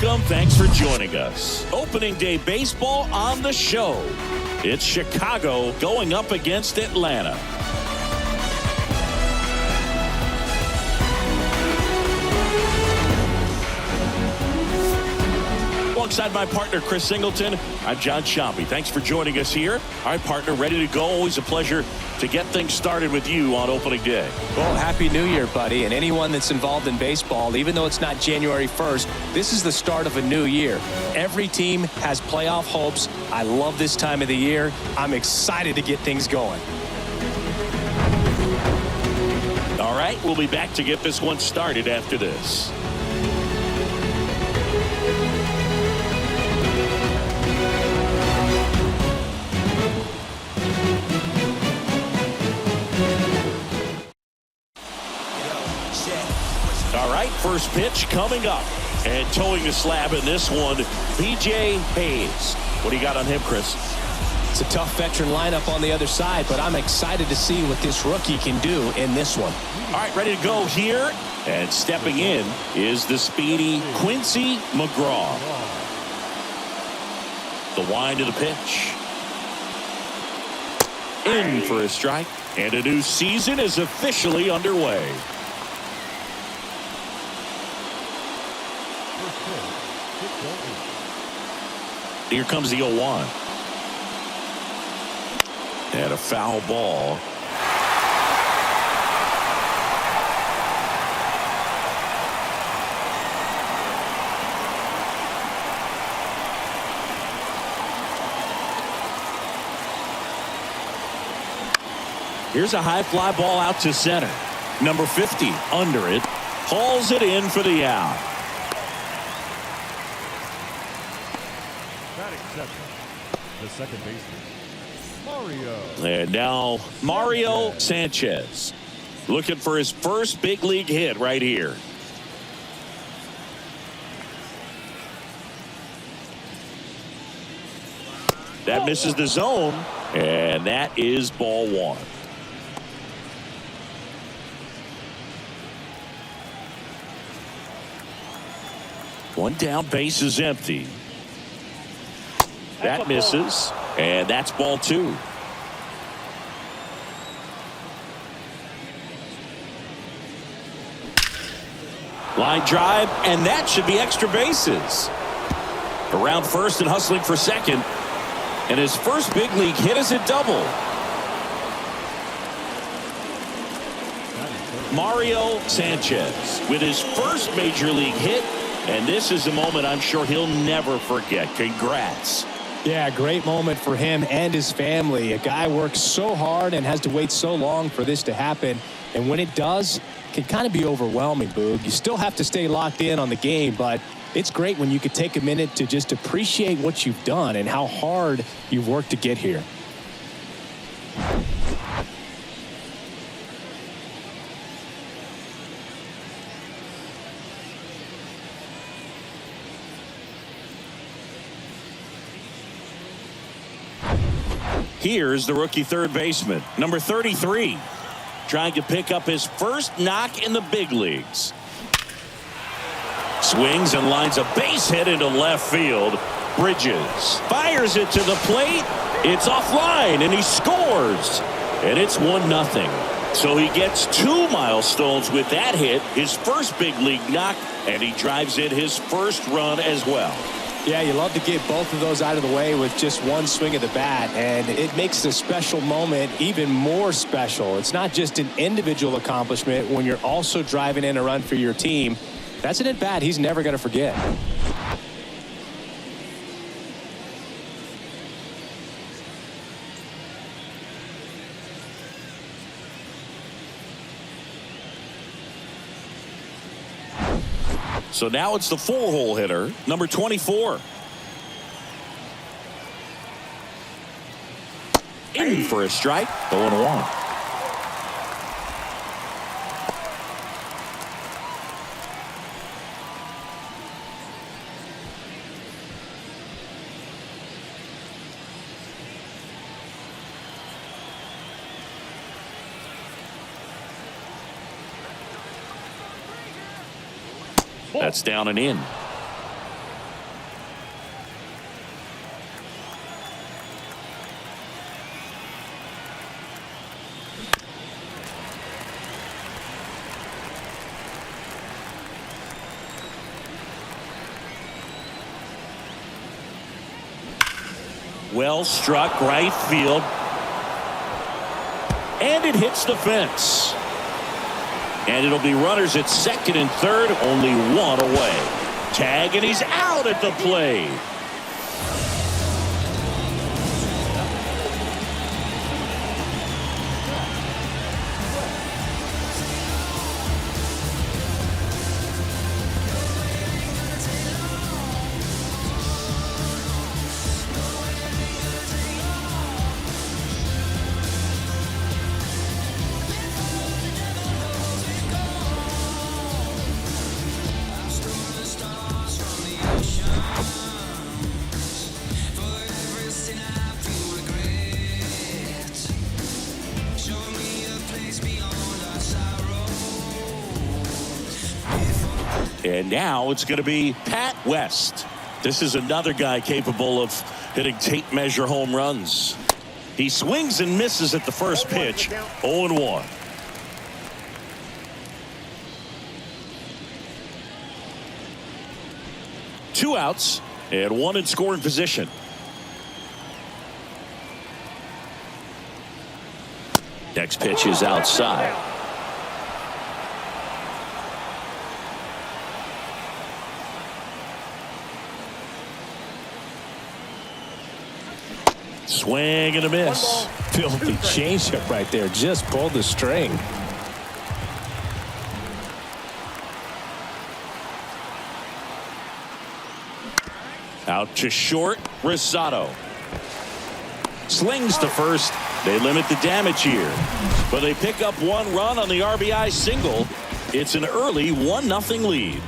welcome. Thanks for joining us. Opening day baseball on the show. It's Chicago going up against Atlanta. Alongside my partner, Chris Singleton, I'm John Sciambi. Thanks for joining us here. All right, partner, ready to go. Always a pleasure to get things started with you on opening day. Well, Happy New Year, buddy. And anyone that's involved in baseball, even though it's not January 1st, this is the start of a new year. Every team has playoff hopes. I love this time of the year. I'm excited to get things going. All right, we'll be back to get this one started after this. All right, first pitch coming up. And towing the slab in this one, B.J. Hayes. What do you got on him, Chris? It's a tough veteran lineup on the other side, but I'm excited to see what this rookie can do in this one. All right, ready to go here. And stepping in is the speedy Quincy McGraw. The wind of the pitch. In for a strike. And a new season is officially underway. Here comes the 0-1. And a foul ball. Here's a high fly ball out to center. Number 50 under it. Hauls it in for the out. The second baseman, Mario. And now Mario Sanchez looking for his first big league hit right here. That misses the zone, and that is ball one. One down, base is empty. That misses, and that's ball two. Line drive, and that should be extra bases. Around first and hustling for second, and his first big league hit is a double. Mario Sanchez with his first major league hit, and this is a moment I'm sure he'll never forget. Congrats. Yeah, great moment for him and his family. A guy works so hard and has to wait so long for this to happen. And when it does, it can kind of be overwhelming, Boog. You still have to stay locked in on the game, but it's great when you could take a minute to just appreciate what you've done and how hard you've worked to get here. Here's the rookie third baseman, number 33, trying to pick up his first knock in the big leagues. Swings and lines a base hit into left field. Bridges fires it to the plate. It's offline, and he scores. And it's 1-0. So he gets 2 milestones with that hit, his first big league knock, and he drives in his first run as well. Yeah, you love to get both of those out of the way with just one swing of the bat, and it makes the special moment even more special. It's not just an individual accomplishment when you're also driving in a run for your team. That's an at-bat he's never going to forget. So now it's the four-hole hitter, number 24. In for a strike, 0-1. That's down and in. Well struck right field. And it hits the fence. And it'll be runners at second and third, only one away. Tag, and he's out at the plate. And now it's going to be Pat West. This is another guy capable of hitting tape measure home runs. He swings and misses at the first pitch. 0-1. Two outs and one in scoring position. Next pitch is outside. Swing and a miss. Filthy changeup right there. Just pulled the string. Out to short. Rosado slings to first. They limit the damage here, but they pick up one run on the RBI single. It's an early 1-0 lead.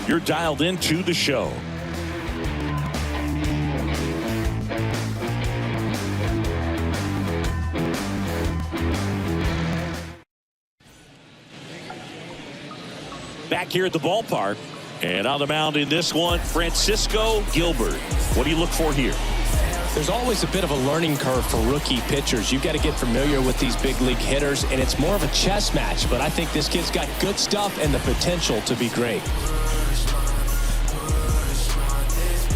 You're dialed into the show. Back here at the ballpark, and on the mound in this one, Francisco Gilbert. What do you look for here? There's always a bit of a learning curve for rookie pitchers. You've got to get familiar with these big league hitters, and it's more of a chess match, but I think this kid's got good stuff and the potential to be great.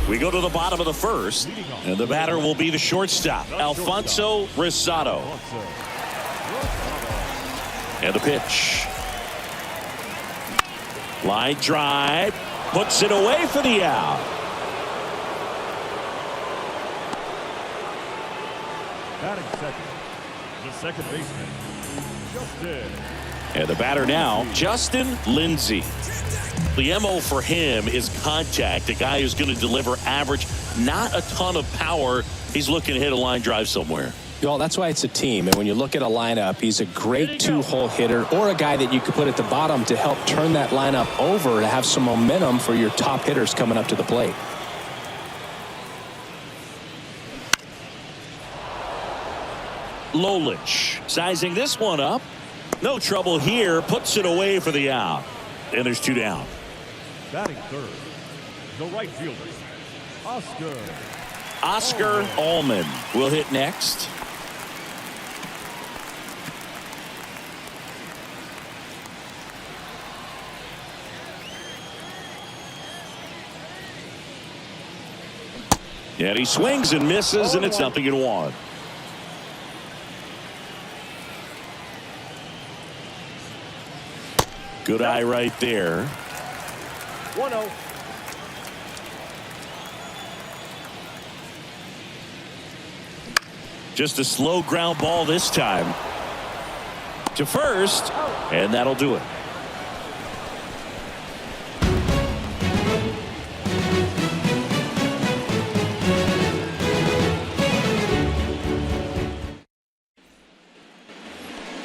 We go to the bottom of the first, and the batter will be the shortstop, Alfonso Rosado. And the pitch. Line drive, puts it away for the out. Batting second, the second baseman, Justin. And the batter now, Justin Lindsay. The MO for him is contact, a guy who's going to deliver average, not a ton of power. He's looking to hit a line drive somewhere. Well, that's why it's a team. And when you look at a lineup, he's a great two-hole hitter or a guy that you could put at the bottom to help turn that lineup over to have some momentum for your top hitters coming up to the plate. Lolich sizing this one up. No trouble here. Puts it away for the out. And there's two down. Batting third, the right fielder, Oscar Allman will hit next. And he swings and misses, and it's 0-1. Good eye right there. 1-0. Just a slow ground ball this time to first, and that'll do it.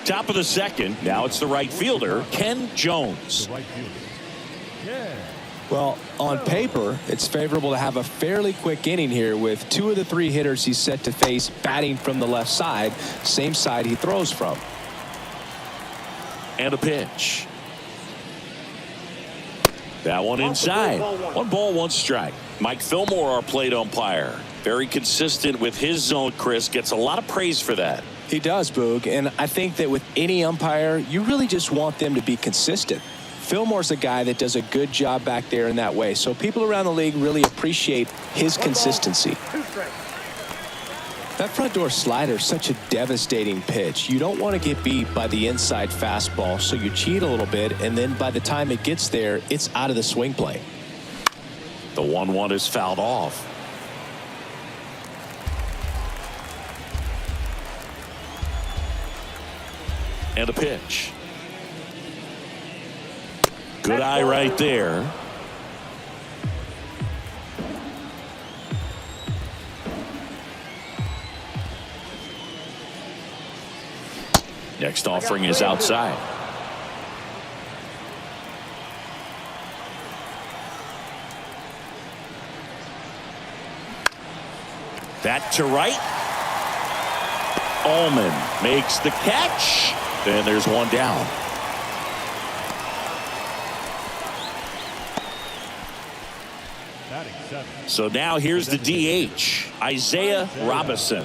Top of the second. Now it's the right fielder, Ken Jones. The right fielder, Ken. Well, on paper, it's favorable to have a fairly quick inning here with two of the three hitters he's set to face batting from the left side, same side he throws from. And a pitch. That one inside. 1 ball, 1 strike. Mike Fillmore, our plate umpire. Very consistent with his zone, Chris. Gets a lot of praise for that. He does, Boog, and I think that with any umpire, you really just want them to be consistent. Fillmore's a guy that does a good job back there in that way, so people around the league really appreciate his consistency. That front door slider is such a devastating pitch. You don't want to get beat by the inside fastball, so you cheat a little bit, and then by the time it gets there, it's out of the swing plane. The 1-1 is fouled off. And a pitch. Good eye right there. Next offering is outside. That to right. Allman makes the catch. And there's one down. So now here's the DH, Isaiah Robinson.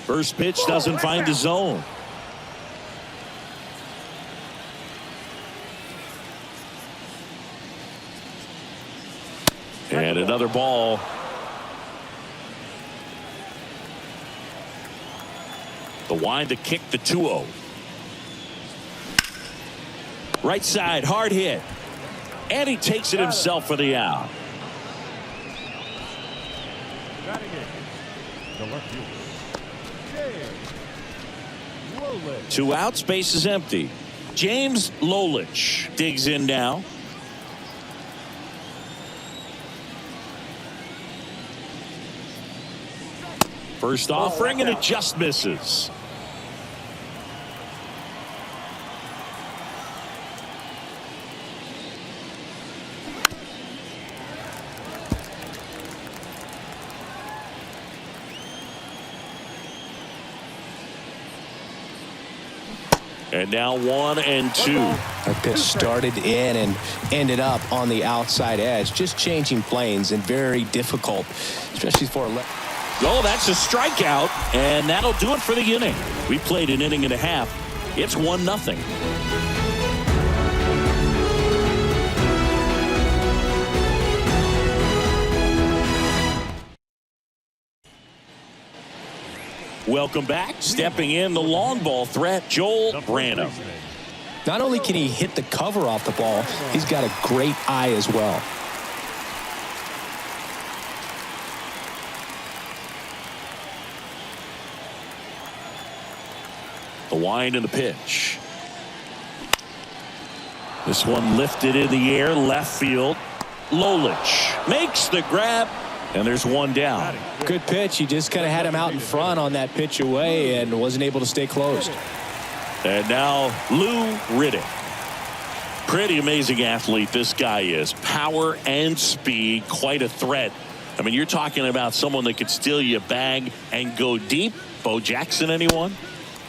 First pitch doesn't find the zone. And another ball. The wind to kick the 2-0. Right side, hard hit. And he takes it himself for the out. Two outs, base is empty. James Lolich digs in now. First offering, and it just misses. And now 1-2. That pitch started in and ended up on the outside edge, just changing planes, and very difficult, especially for a left. Oh, that's a strikeout, and that'll do it for the inning. We played an inning and a half. It's 1-0. Welcome back. Stepping in, the long ball threat, Joel Branham. Not only can he hit the cover off the ball, he's got a great eye as well. The wind and the pitch. This one lifted in the air, left field. Lolich makes the grab, and there's one down. Good pitch. He just kind of had him out in front on that pitch away and wasn't able to stay closed. And now Lou Riddick. Pretty amazing athlete this guy is. Power and speed, quite a threat. I mean, you're talking about someone that could steal you a bag and go deep. Bo Jackson, anyone?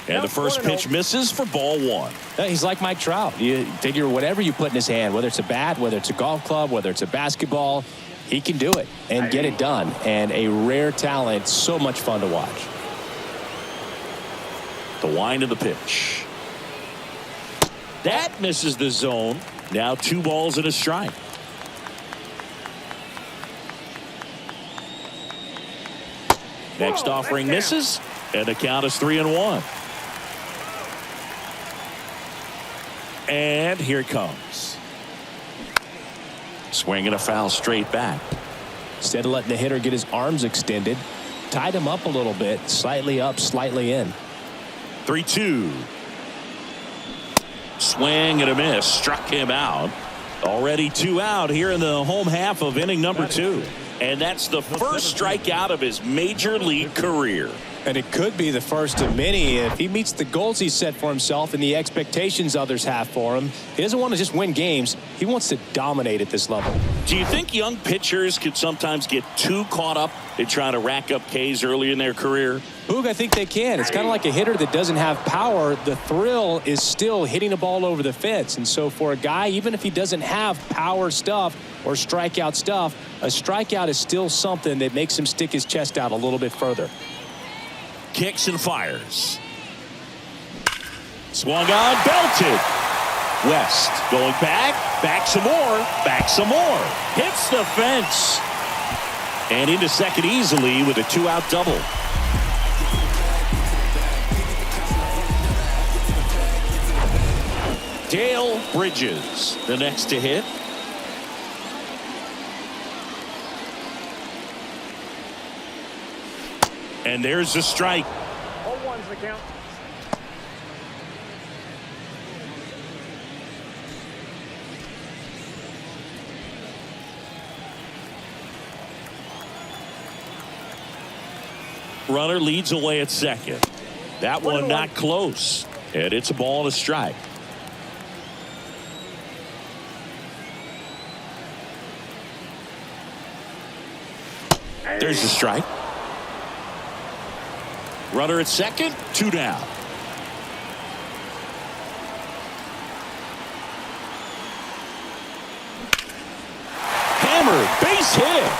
And the first pitch misses for ball one. He's like Mike Trout. You figure whatever you put in his hand, whether it's a bat, whether it's a golf club, whether it's a basketball, he can do it and get it done. And a rare talent, so much fun to watch. The wind of the pitch. That misses the zone. Now 2 balls and a strike. Next offering misses, and the count is 3-1. And here it comes. Swinging a foul straight back. Instead of letting the hitter get his arms extended, tied him up a little bit, slightly up, slightly in. 3-2. Swing and a miss, struck him out. Already 2 out here in the home half of inning number 2. And that's the first strikeout of his major league career. And it could be the first of many if he meets the goals he set for himself and the expectations others have for him. He doesn't want to just win games. He wants to dominate at this level. Do you think young pitchers could sometimes get too caught up in trying to rack up Ks early in their career? Boog, I think they can. It's kind of like a hitter that doesn't have power. The thrill is still hitting a ball over the fence. And so for a guy, even if he doesn't have power stuff or strikeout stuff, a strikeout is still something that makes him stick his chest out a little bit further. Kicks and fires. Swung on, belted. West going back some more. Hits the fence. And into second easily with a 2-out double. Dale Bridges, the next to hit. And there's the strike. 0-1's the count. Runner leads away at second. That one not close. And it's a ball and a strike. There's the strike. Runner at second, 2 down. Hammered, base hit.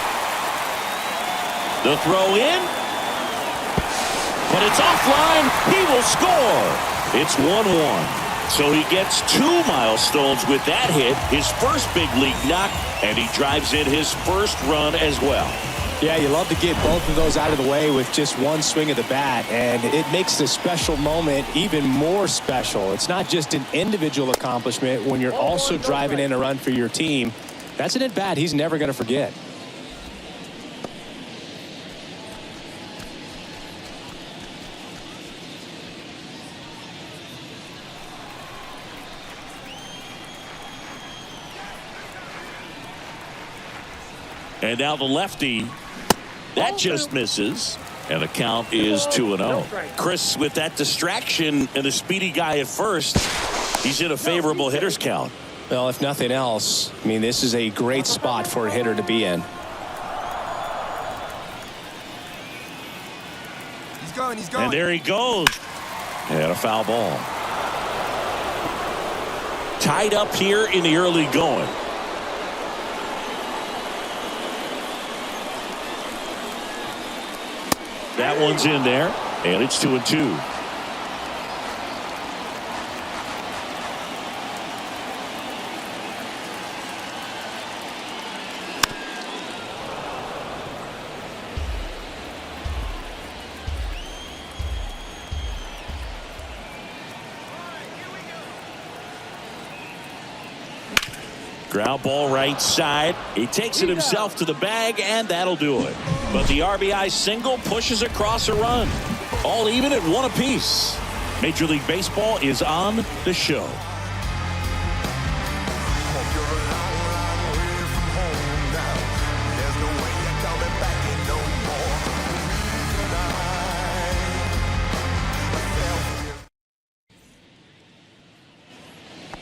The throw in. But it's offline. He will score. It's 1-1. So he gets 2 milestones with that hit, his first big league knock, and he drives in his first run as well. Yeah, you love to get both of those out of the way with just one swing of the bat, and it makes the special moment even more special. It's not just an individual accomplishment when you're also driving in a run for your team. That's an at-bat he's never going to forget. And now the lefty. That just misses. And the count is 2-0. Chris, with that distraction and a speedy guy at first, he's in a favorable hitter's count. Well, if nothing else, I mean, this is a great spot for a hitter to be in. He's going. And there he goes. And a foul ball. Tied up here in the early going. That one's in there, and it's 2-2. Ground ball right side. He takes it himself to the bag, and that'll do it. But the RBI single pushes across a run. All even at 1 apiece. Major League Baseball is on the show.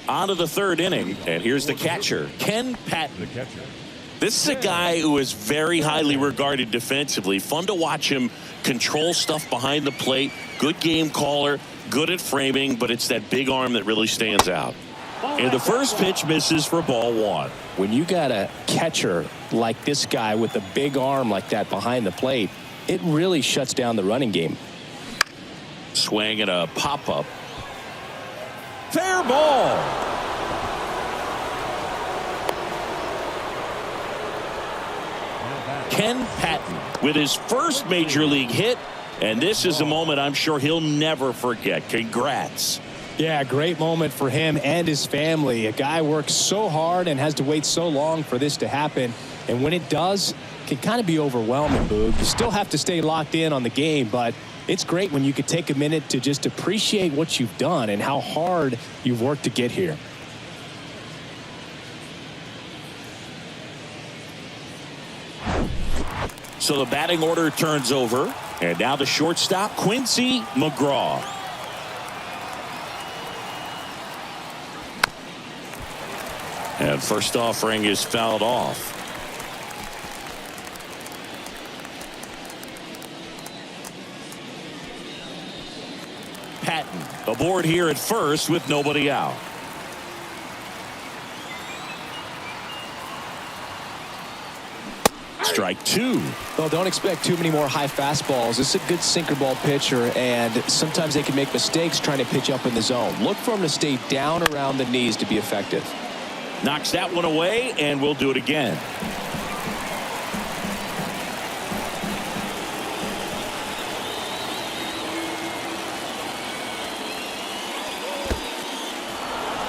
On to the third inning, and here's the catcher, Ken Patton. The catcher. This is a guy who is very highly regarded defensively. Fun to watch him control stuff behind the plate. Good game caller, good at framing, but it's that big arm that really stands out. And the first pitch misses for ball 1. When you got a catcher like this guy with a big arm like that behind the plate, it really shuts down the running game. Swing and a pop-up. Fair ball. Ken Patton with his first major league hit, and this is a moment I'm sure he'll never forget. Congrats. Yeah, great moment for him and his family. A guy works so hard and has to wait so long for this to happen, and when it does, it can kind of be overwhelming, Boog. You still have to stay locked in on the game, but it's great when you could take a minute to just appreciate what you've done and how hard you've worked to get here. So the batting order turns over, and now the shortstop, Quincy McGraw. And first offering is fouled off. Patton aboard here at first with nobody out. Strike two. Well, don't expect too many more high fastballs. This is a good sinker ball pitcher, and sometimes they can make mistakes trying to pitch up in the zone. Look for him to stay down around the knees to be effective. Knocks that one away, and we'll do it again.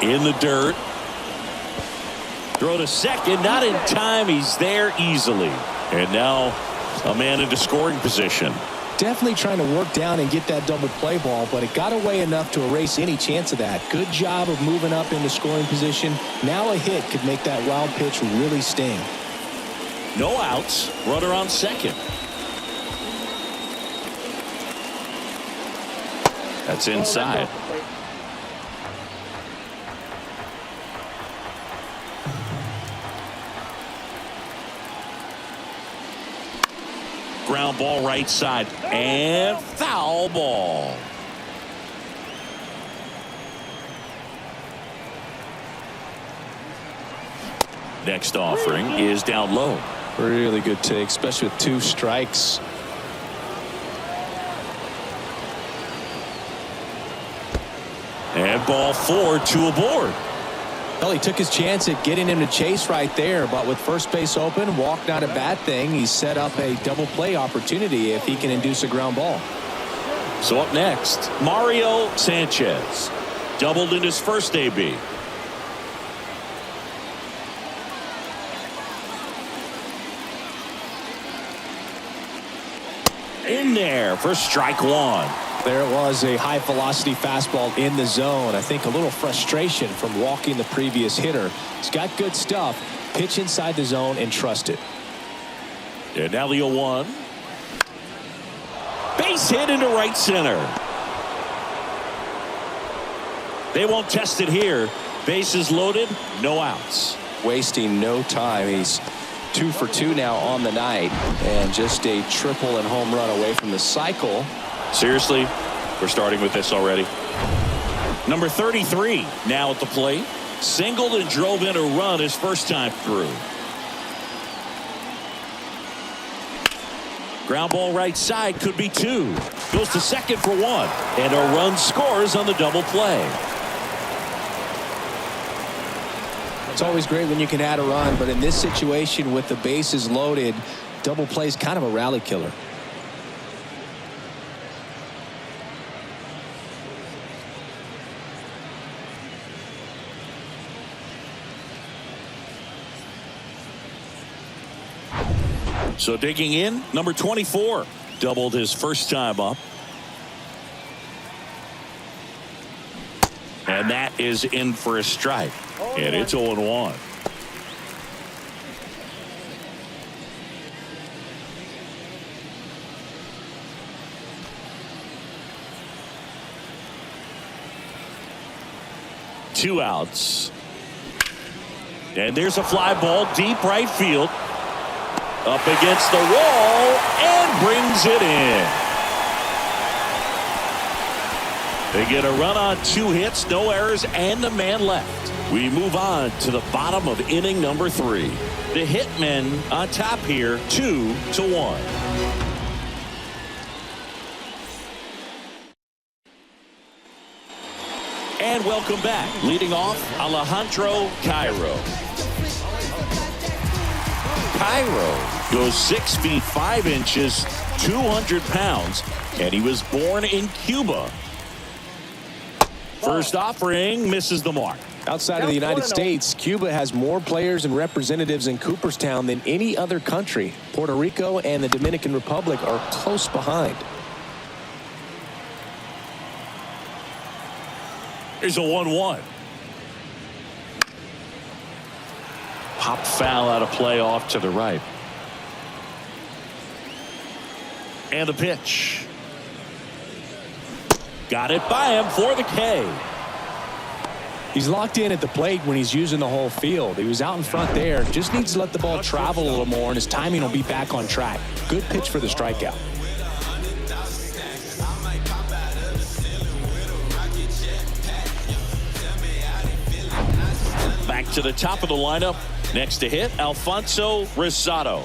In the dirt. Throw to second, not in time. He's there easily. And now a man into scoring position. Definitely trying to work down and get that double play ball, but it got away enough to erase any chance of that. Good job of moving up into scoring position. Now a hit could make that wild pitch really sting. No outs. Runner on second. That's inside. Ground ball right side and foul ball. Next offering is down low. Really good take, especially with 2 strikes. And ball 4, 2 aboard. Well, he took his chance at getting him to chase right there, but with first base open, walk not a bad thing. He set up a double play opportunity if he can induce a ground ball. So up next, Mario Sanchez. Doubled in his first AB. In there for strike one. There it was, a high velocity fastball in the zone. I think a little frustration from walking the previous hitter. He's got good stuff. Pitch inside the zone and trust it. And now the 0-1. Base hit into right center. They won't test it here. Bases loaded, no outs. Wasting no time. He's 2 for 2 now on the night, and just a triple and home run away from the cycle. Seriously, we're starting with this already. Number 33 now at the plate. Singled and drove in a run his first time through. Ground ball right side, could be 2. Goes to second for 1. And a run scores on the double play. It's always great when you can add a run, but in this situation with the bases loaded, double play is kind of a rally killer. So digging in, number 24. Doubled his first time up. And that is in for a strike. And it's 0-1. Two outs. And there's a fly ball deep right field. Up against the wall and brings it in. They get a run on 2 hits, no errors, and a man left. We move on to the bottom of inning number 3. The Hitman on top here, 2-1. And welcome back. Leading off, Alejandro Cairo. Cairo goes 6 feet 5 inches, 200 pounds, and he was born in Cuba. First offering misses the mark. Outside of the United States, Cuba has more players and representatives in Cooperstown than any other country. Puerto Rico and the Dominican Republic are close behind. Here's a 1-1. Pop foul out of play off to the right. And the pitch. Got it by him for the K. He's locked in at the plate when he's using the whole field. He was out in front there. Just needs to let the ball travel a little more, and his timing will be back on track. Good pitch for the strikeout. Back to the top of the lineup. Next to hit, Alfonso Rosado.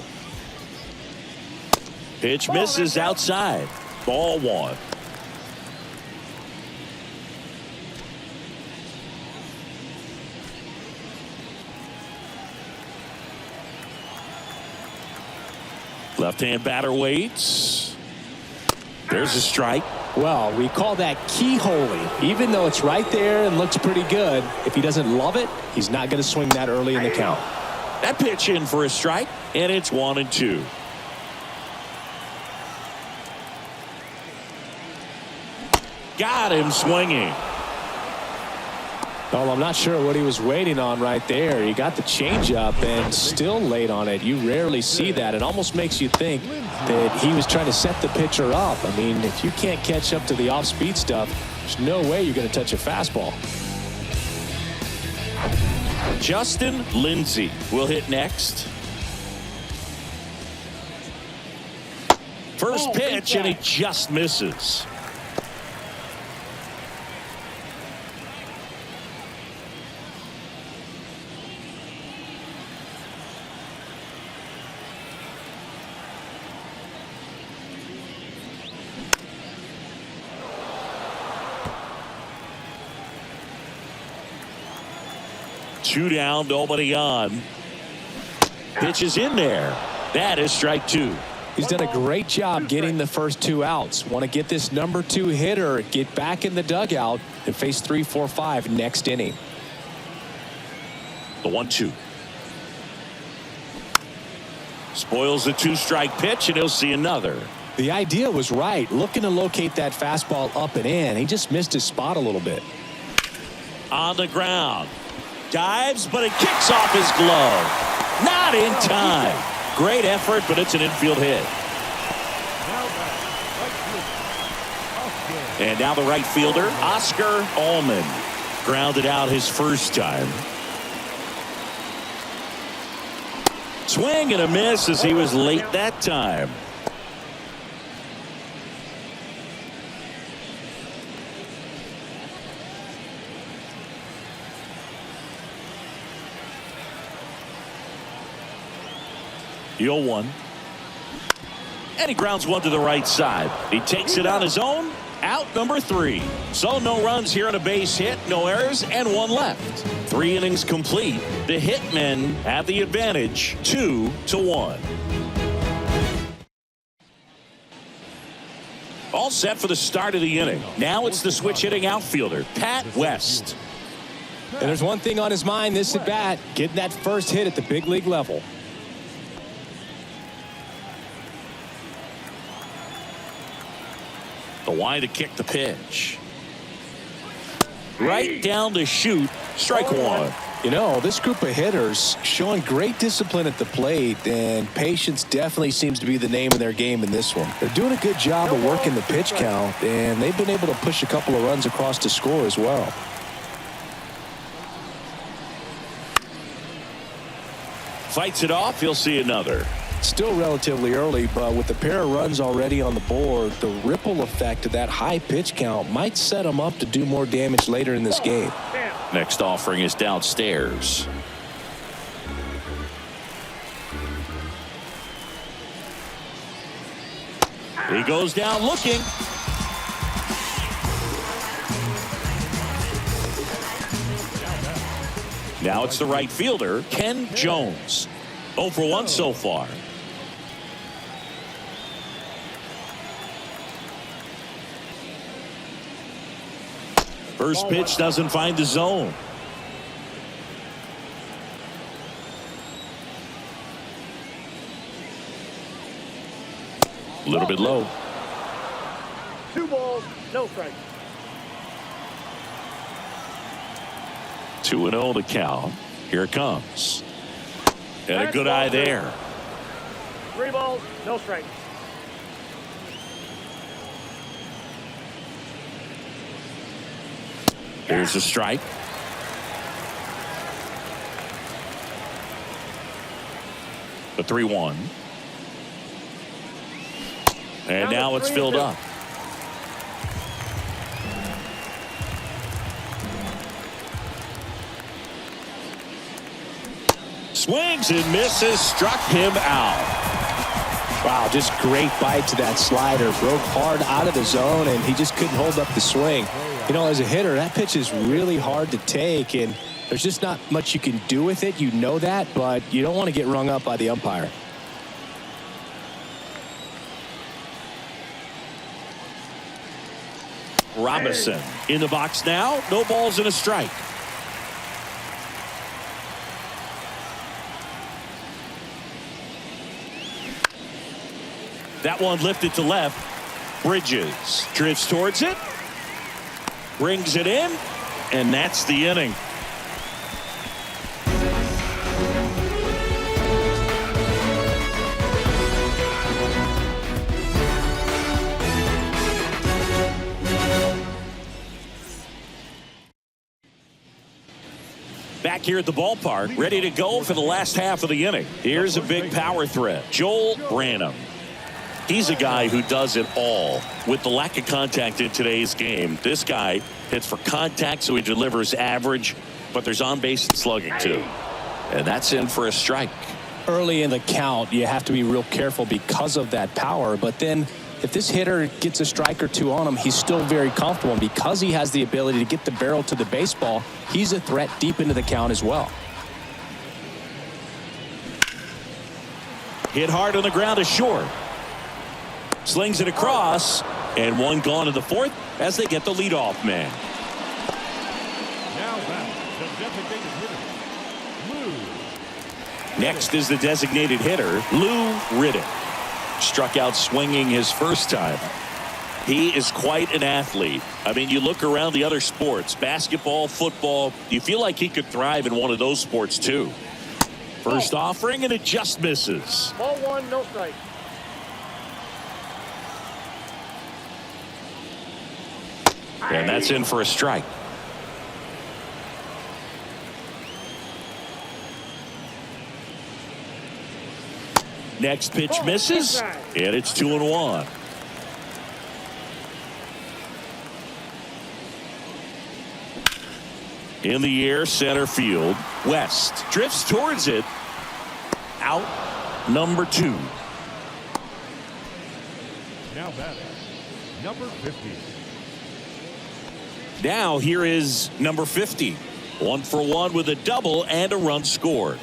Pitch misses outside. Ball one. Left-hand batter waits. There's a strike. Well, we call that keyholing. Even though it's right there and looks pretty good, if he doesn't love it, he's not going to swing that early in the count. That pitch in for a strike, and it's 1-2. Got him swinging. Well, I'm not sure what he was waiting on right there. He got the changeup and still late on it. You rarely see that. It almost makes you think that he was trying to set the pitcher up. I mean, if you can't catch up to the off-speed stuff, there's no way you're going to touch a fastball. Justin Lindsay will hit next. First pitch, and he just misses. Two down, nobody on. Pitch is in there. That is strike two. He's done a great job getting the first two outs. Want to get this number two hitter, get back in the dugout, and face 3, 4, 5 next inning. The 1-2. Spoils the two-strike pitch, and he'll see another. The idea was right, looking to locate that fastball up and in. He just missed his spot a little bit. On the ground. Dives, but it kicks off his glove. Not in time. Great effort, but it's an infield hit. And now the right fielder, Oscar Ullman, grounded out his first time. Swing and a miss as he was late that time. The 0-1. And he grounds one to the right side. He takes it on his own. Out number 3. So no runs here on a base hit, no errors, and one left. 3 innings complete. The Hitmen have the advantage, 2-1. All set for the start of the inning. Now it's the switch hitting outfielder, Pat West. And there's one thing on his mind this at bat, getting that first hit at the big league level. The wide to kick the pitch. Right down to shoot. Strike one. You know, this group of hitters showing great discipline at the plate, and patience definitely seems to be the name of their game in this one. They're doing a good job of working the pitch count, and they've been able to push a couple of runs across to score as well. Fights it off. He'll see another. Still relatively early, but with a pair of runs already on the board, the ripple effect of that high pitch count might set him up to do more damage later in this game. Next offering is downstairs. He goes down looking. Now it's the right fielder, Ken Jones. 0 for 1 so far. First pitch doesn't find the zone. A little bit low. 2 balls, no strikes. 2-0 the count. Here it comes. And a good eye there. 3 balls, no strikes. Here's a strike. The 3-1. And now it's filled up. Swings and misses, struck him out. Wow, just great bite to that slider. Broke hard out of the zone, and he just couldn't hold up the swing. You know, as a hitter, that pitch is really hard to take, and there's just not much you can do with it. You know that, but you don't want to get rung up by the umpire. Robinson in the box now. No balls and a strike. That one lifted to left. Bridges drifts towards it. Brings it in. And that's the inning. Back here at the ballpark, ready to go for the last half of the inning. Here's a big power threat. Joel Branham. He's a guy who does it all. With the lack of contact in today's game, this guy hits for contact, so he delivers average, but there's on-base and slugging too. And that's in for a strike. Early in the count, you have to be real careful because of that power, but then if this hitter gets a strike or two on him, he's still very comfortable. And because he has the ability to get the barrel to the baseball, he's a threat deep into the count as well. Hit hard on the ground is short. Slings it across, and one gone in the fourth as they get the leadoff man. Now back, the designated hitter, Lou. Next is the designated hitter, Lou Riddick. Struck out swinging his first time. He is quite an athlete. I mean, you look around the other sports, basketball, football, you feel like he could thrive in one of those sports too. First offering, and it just misses. Ball one, no strike. And that's in for a strike. Next pitch misses, and it's 2-1. In the air, center field. West drifts towards it. Out number 2. Now batting, number 50. Now here is number 50. 1 for 1 with a double and a run scored.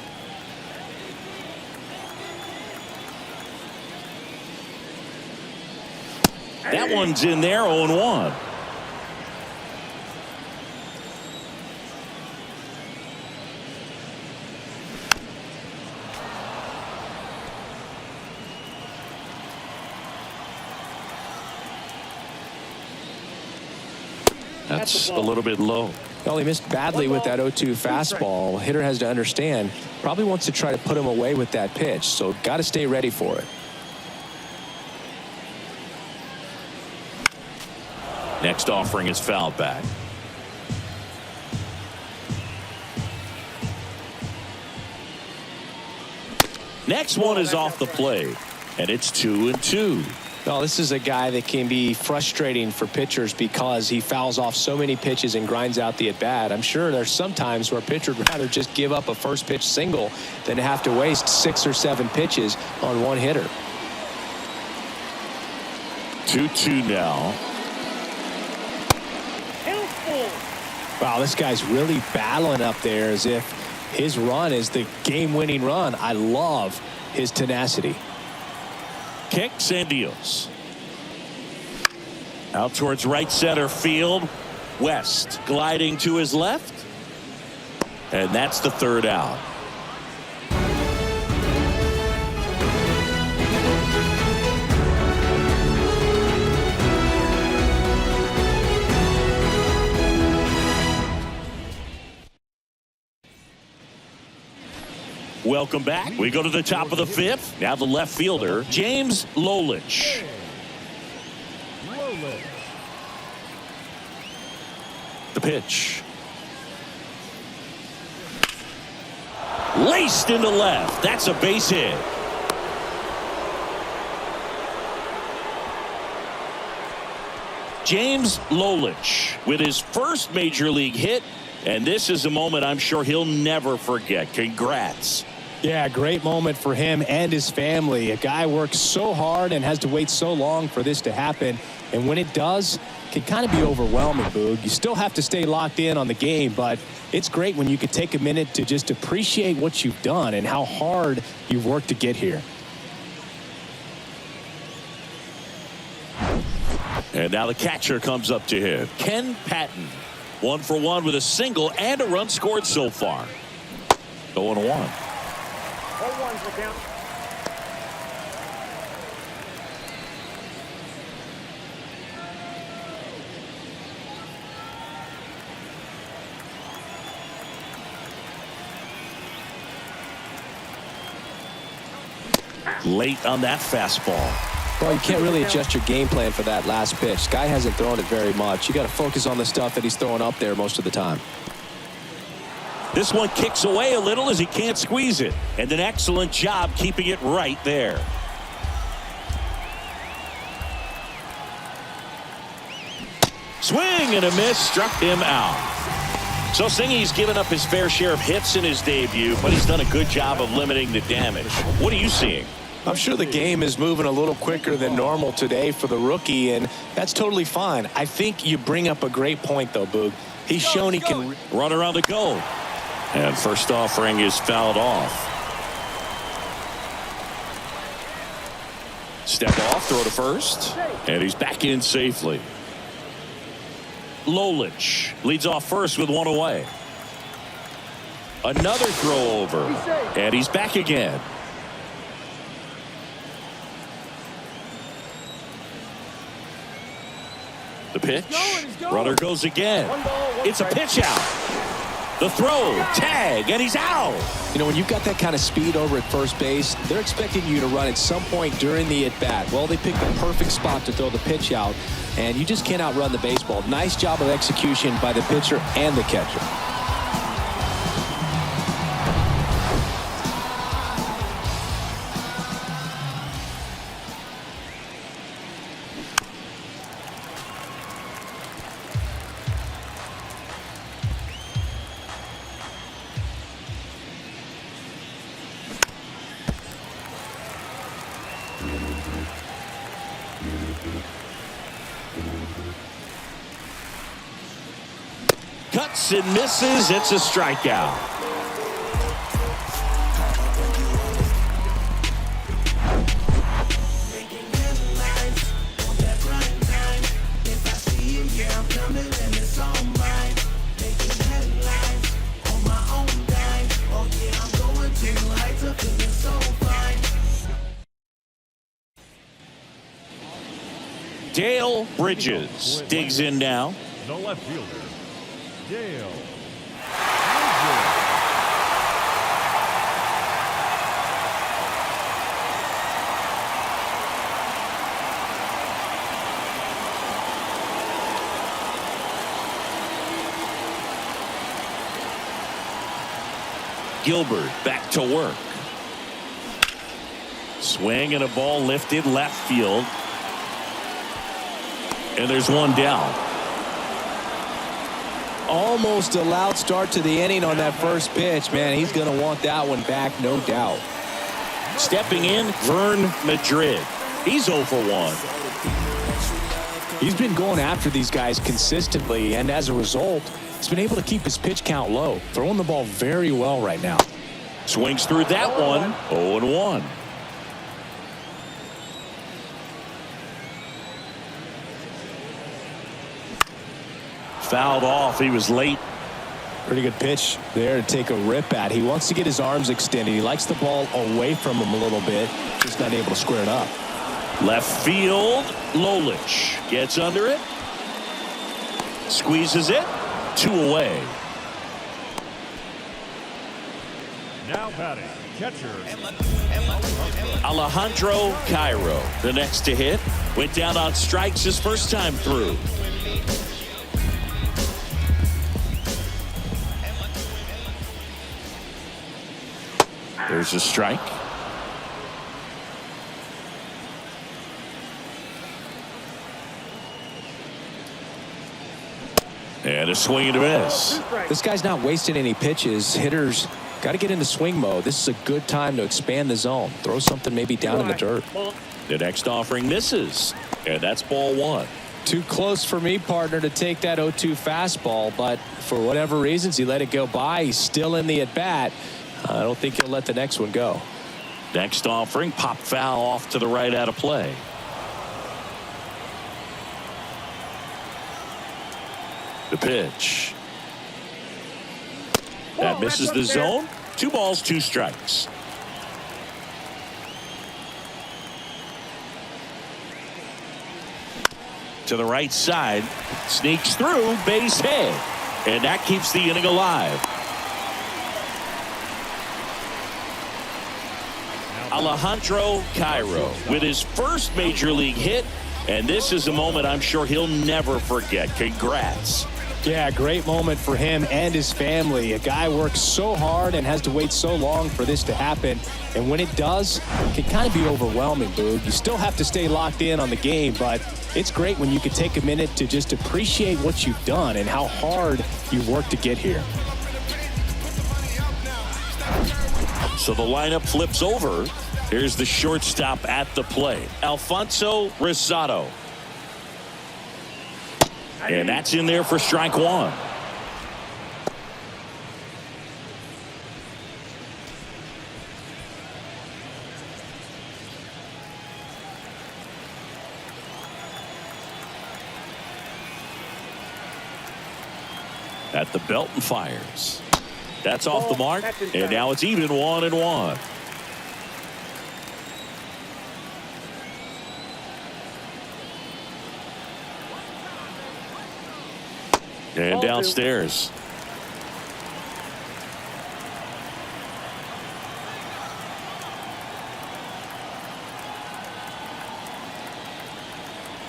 That one's in there, 0-1. That's a little bit low. Well, he missed badly with that 0-2 fastball. Hitter has to understand, probably wants to try to put him away with that pitch, so got to stay ready for it. Next offering is fouled back. Next one is off the plate, and it's 2-2. Well, this is a guy that can be frustrating for pitchers because he fouls off so many pitches and grinds out the at-bat. I'm sure there's some times where a pitcher would rather just give up a first pitch single than to have to waste 6 or 7 pitches on one hitter. 2-2 now. Wow, this guy's really battling up there as if his run is the game-winning run. I love his tenacity. Kicks and deals. Out towards right center field. West gliding to his left. And that's the third out. Welcome back. We go to the top of the 5th. Now the left fielder, James Lolich. The pitch. Laced into left. That's a base hit. James Lolich with his first major league hit. And this is a moment I'm sure he'll never forget. Congrats. Yeah, great moment for him and his family. A guy works so hard and has to wait so long for this to happen. And when it does, it can kind of be overwhelming, Boog. You still have to stay locked in on the game, but it's great when you could take a minute to just appreciate what you've done and how hard you've worked to get here. And now the catcher comes up to him. Ken Patton. 1 for 1 with a single and a run scored so far. 0-1. 0-1's the count. Late on that fastball. Well, you can't really adjust your game plan for that last pitch. Guy hasn't thrown it very much. You got to focus on the stuff that he's throwing up there most of the time. This one kicks away a little as he can't squeeze it. And an excellent job keeping it right there. Swing and a miss, struck him out. So Singy's given up his fair share of hits in his debut, but he's done a good job of limiting the damage. What are you seeing? I'm sure the game is moving a little quicker than normal today for the rookie, and that's totally fine. I think you bring up a great point, though, Boog. He's shown he can run around the goal. And first offering is fouled off. Step off, throw to first. And he's back in safely. Lolich leads off first with one away. Another throw over. And he's back again. The pitch. Runner goes again. It's a pitch out. The throw, tag, and he's out. You know, when you've got that kind of speed over at first base, they're expecting you to run at some point during the at-bat. Well, they picked the perfect spot to throw the pitch out, and you just can't outrun the baseball. Nice job of execution by the pitcher and the catcher. Cuts and misses. It's a strikeout. Dale Bridges digs in now. The left fielder, Dale. Gilbert back to work. Swing and a ball lifted left field. And there's one down. Almost a loud start to the inning on that first pitch. Man, he's going to want that one back, no doubt. Stepping in, Vern Madrid. He's 0 for 1. He's been going after these guys consistently, and as a result, he's been able to keep his pitch count low, throwing the ball very well right now. Swings through that one. 0-1. Fouled off. He was late. Pretty good pitch there to take a rip at. He wants to get his arms extended. He likes the ball away from him a little bit. Just not able to square it up. Left field. Lolich gets under it. Squeezes it. 2 away. Now batting, catcher. Alejandro Cairo, the next to hit. Went down on strikes his first time through. There's a strike. And a swing and a miss. This guy's not wasting any pitches. Hitters Got to get into swing mode. This is a good time to expand the zone. Throw something maybe down in the dirt. The next offering misses, and that's ball one. Too close for me, partner, to take that 0-2 fastball, but for whatever reasons, he let it go by. He's still in the at-bat. I don't think he'll let the next one go. Next offering, pop foul off to the right out of play. The pitch. That misses the zone. 2 balls, 2 strikes. To the right side, sneaks through, base hit, and that keeps the inning alive. Alejandro Cairo with his first major league hit, and this is a moment I'm sure he'll never forget. Congrats. Yeah, great moment for him and his family. A guy works so hard and has to wait so long for this to happen. And when it does, it can kind of be overwhelming, Boog. You still have to stay locked in on the game, but it's great when you can take a minute to just appreciate what you've done and how hard you've worked to get here. So the lineup flips over. Here's the shortstop at the plate, Alfonso Rosado. And that's in there for strike one. At the belt and fires. That's off the mark, and now it's even 1-1. And downstairs.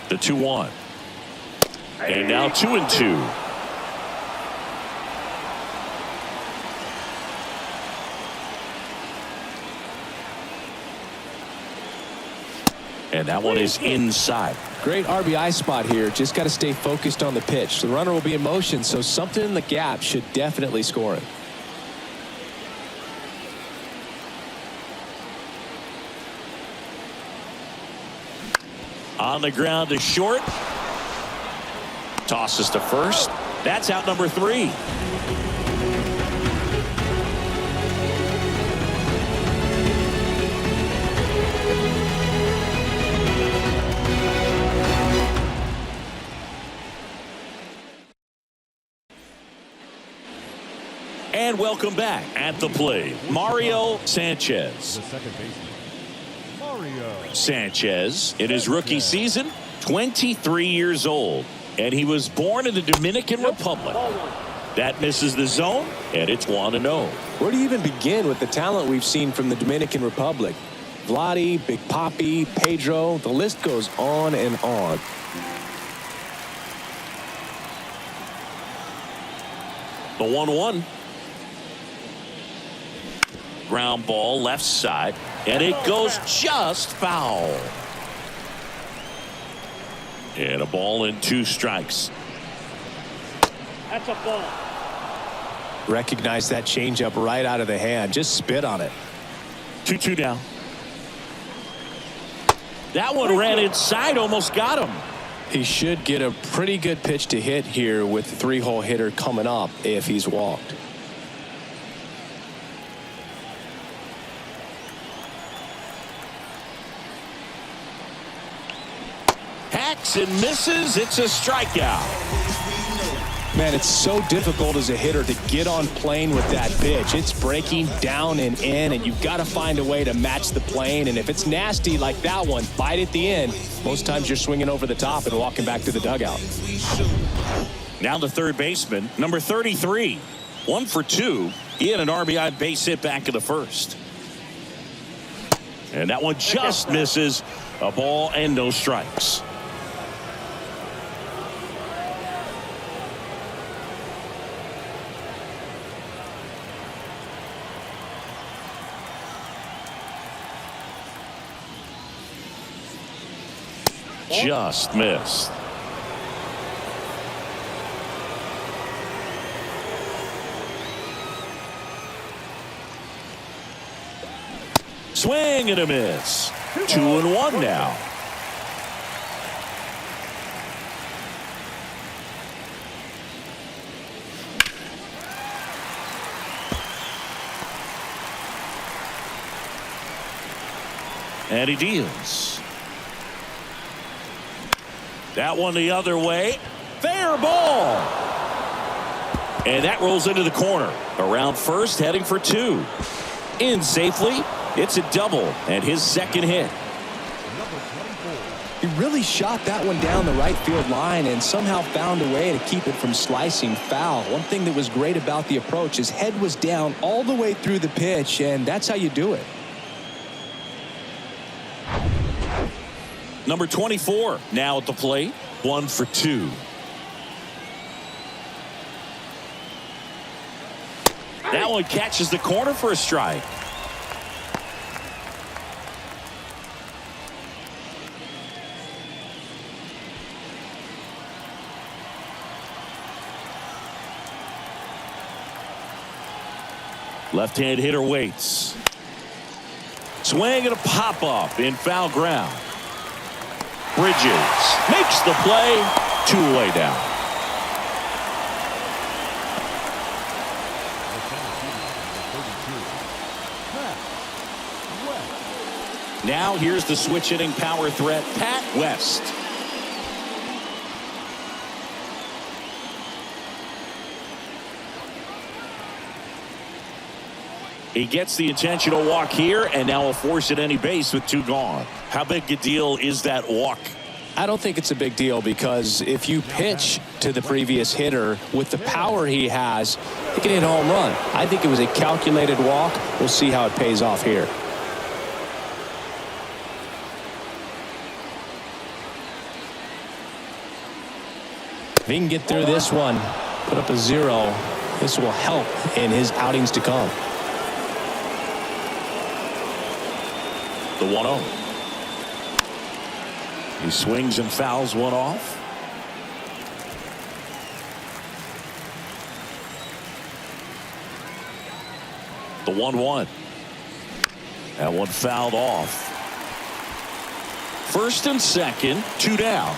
The 2-1. And now 2-2. And that one is inside. Great RBI spot here. Just got to stay focused on the pitch. The runner will be in motion, so something in the gap should definitely score it. On the ground to short. Tosses to first. That's out number 3. And welcome back at the plate, Mario Sanchez. The second baseman, Mario Sanchez, in his rookie season, 23 years old, and he was born in the Dominican Republic. That misses the zone, and it's 1-0. Where do you even begin with the talent we've seen from the Dominican Republic? Vladdy, Big Papi, Pedro, the list goes on and on. The 1-1. Ground ball left side, and it goes just foul. And a ball and 2 strikes. That's a ball. Recognize that changeup right out of the hand. Just spit on it. 2-2 now. That one ran inside, almost got him. He should get a pretty good pitch to hit here with the 3-hole hitter coming up if he's walked. Hacks and misses. It's a strikeout. Man, it's so difficult as a hitter to get on plane with that pitch. It's breaking down and in, and you've got to find a way to match the plane. And if it's nasty like that one, bite at the end. Most times you're swinging over the top and walking back to the dugout. Now the third baseman, number 33. 1 for 2. He had an RBI base hit back in the first. And that one just misses. A ball and no strikes. Just missed. Swing and a miss. 2-1 now. And he deals. That one the other way. Fair ball. And that rolls into the corner. Around first, heading for 2. In safely. It's a double and his second hit. He really shot that one down the right field line and somehow found a way to keep it from slicing foul. One thing that was great about the approach, his head was down all the way through the pitch, and that's how you do it. Number 24 now at the plate. 1 for 2. That one catches the corner for a strike. Left-hand hitter waits. Swing and a pop-up in foul ground. Bridges makes the play. 2 away down. Now here's the switch hitting power threat, Pat West. He gets the intentional walk here, and now a force at any base with 2 gone. How big a deal is that walk? I don't think it's a big deal because if you pitch to the previous hitter with the power he has, he can hit a home run. I think it was a calculated walk. We'll see how it pays off here. If he can get through this one, put up a 0, this will help in his outings to come. The 1-0. He swings and fouls one off. The 1-1. That one fouled off. First and second, 2 down.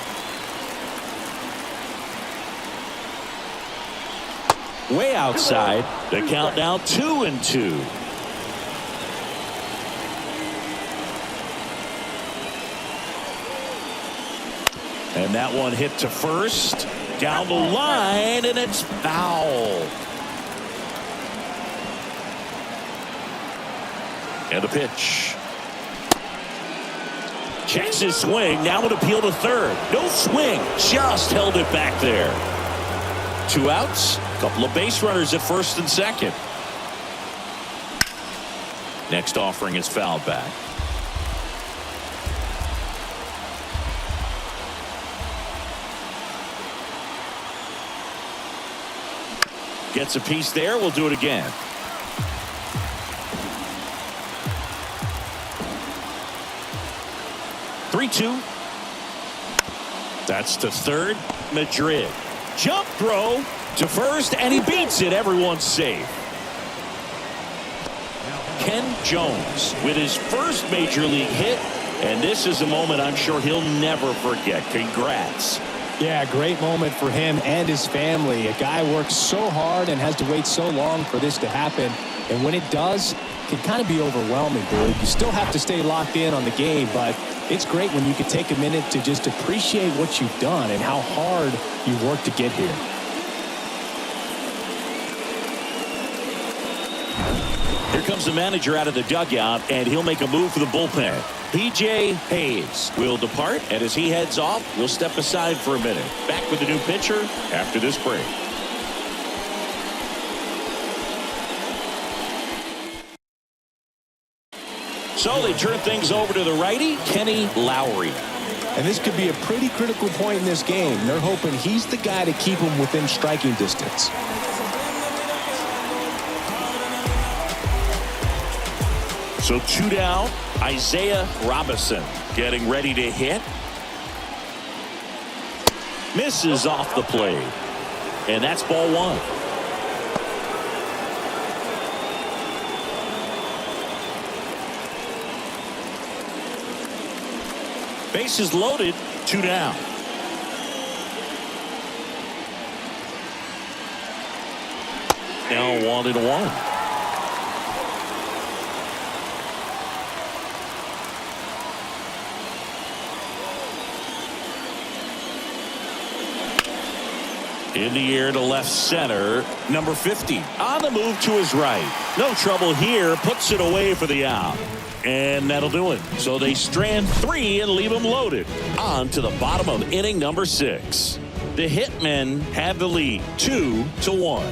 Way outside. The count now 2-2. And that one hit to first. Down the line, and it's foul. And the pitch. Checks his swing. Now an appeal to third. No swing. Just held it back there. 2 outs. Couple of base runners at first and second. Next offering is fouled back. Gets a piece there. We'll do it again. Three-two. That's to third. Madrid. Jump throw to first, and he beats it. Everyone's safe. Ken Jones with his first major league hit, and this is a moment I'm sure he'll never forget. Congrats. Yeah, great moment for him and his family. A guy works so hard and has to wait so long for this to happen. And when it does, it can kind of be overwhelming, dude. You still have to stay locked in on the game, but it's great when you can take a minute to just appreciate what you've done and how hard you've worked to get here. Here comes the manager out of the dugout, and he'll make a move for the bullpen. B.J. Hayes will depart, and as he heads off, we'll step aside for a minute. Back with the new pitcher after this break. So they turn things over to the righty, Kenny Lowry. And this could be a pretty critical point in this game. They're hoping he's the guy to keep them within striking distance. So 2 down, Isaiah Robinson getting ready to hit. Misses off the plate. And that's ball 1. Bases loaded, 2 down. Now 1-1. In the air to left center, number 50. On the move to his right. No trouble here, puts it away for the out. And that'll do it. So they strand 3 and leave them loaded. On to the bottom of inning number 6. The Hitmen have the lead, 2-1.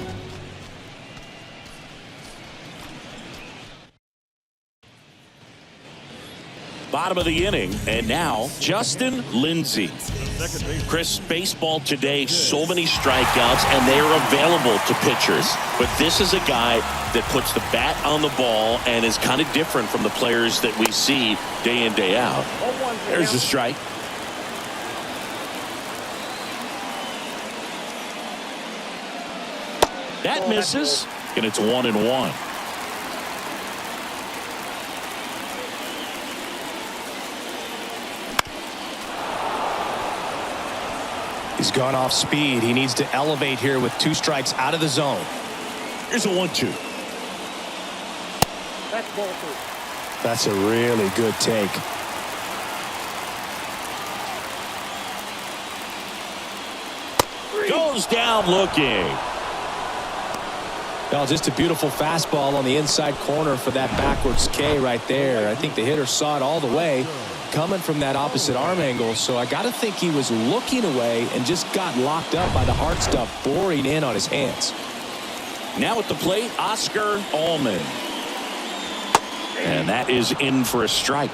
Bottom of the inning, and now Justin Lindsay. Chris, baseball today, so many strikeouts, and they are available to pitchers. But this is a guy that puts the bat on the ball and is kind of different from the players that we see day in, day out. There's a strike. That misses, and it's 1-1. He's gone off speed. He needs to elevate here with 2 strikes out of the zone. Here's a 1-2. That's ball 2. That's a really good take. Goes down looking. Well, just a beautiful fastball on the inside corner for that backwards K right there. I think the hitter saw it all the way coming from that opposite arm angle, so I got to think he was looking away and just got locked up by the hard stuff boring in on his hands. Now at the plate, Oscar Allman. And that is in for a strike.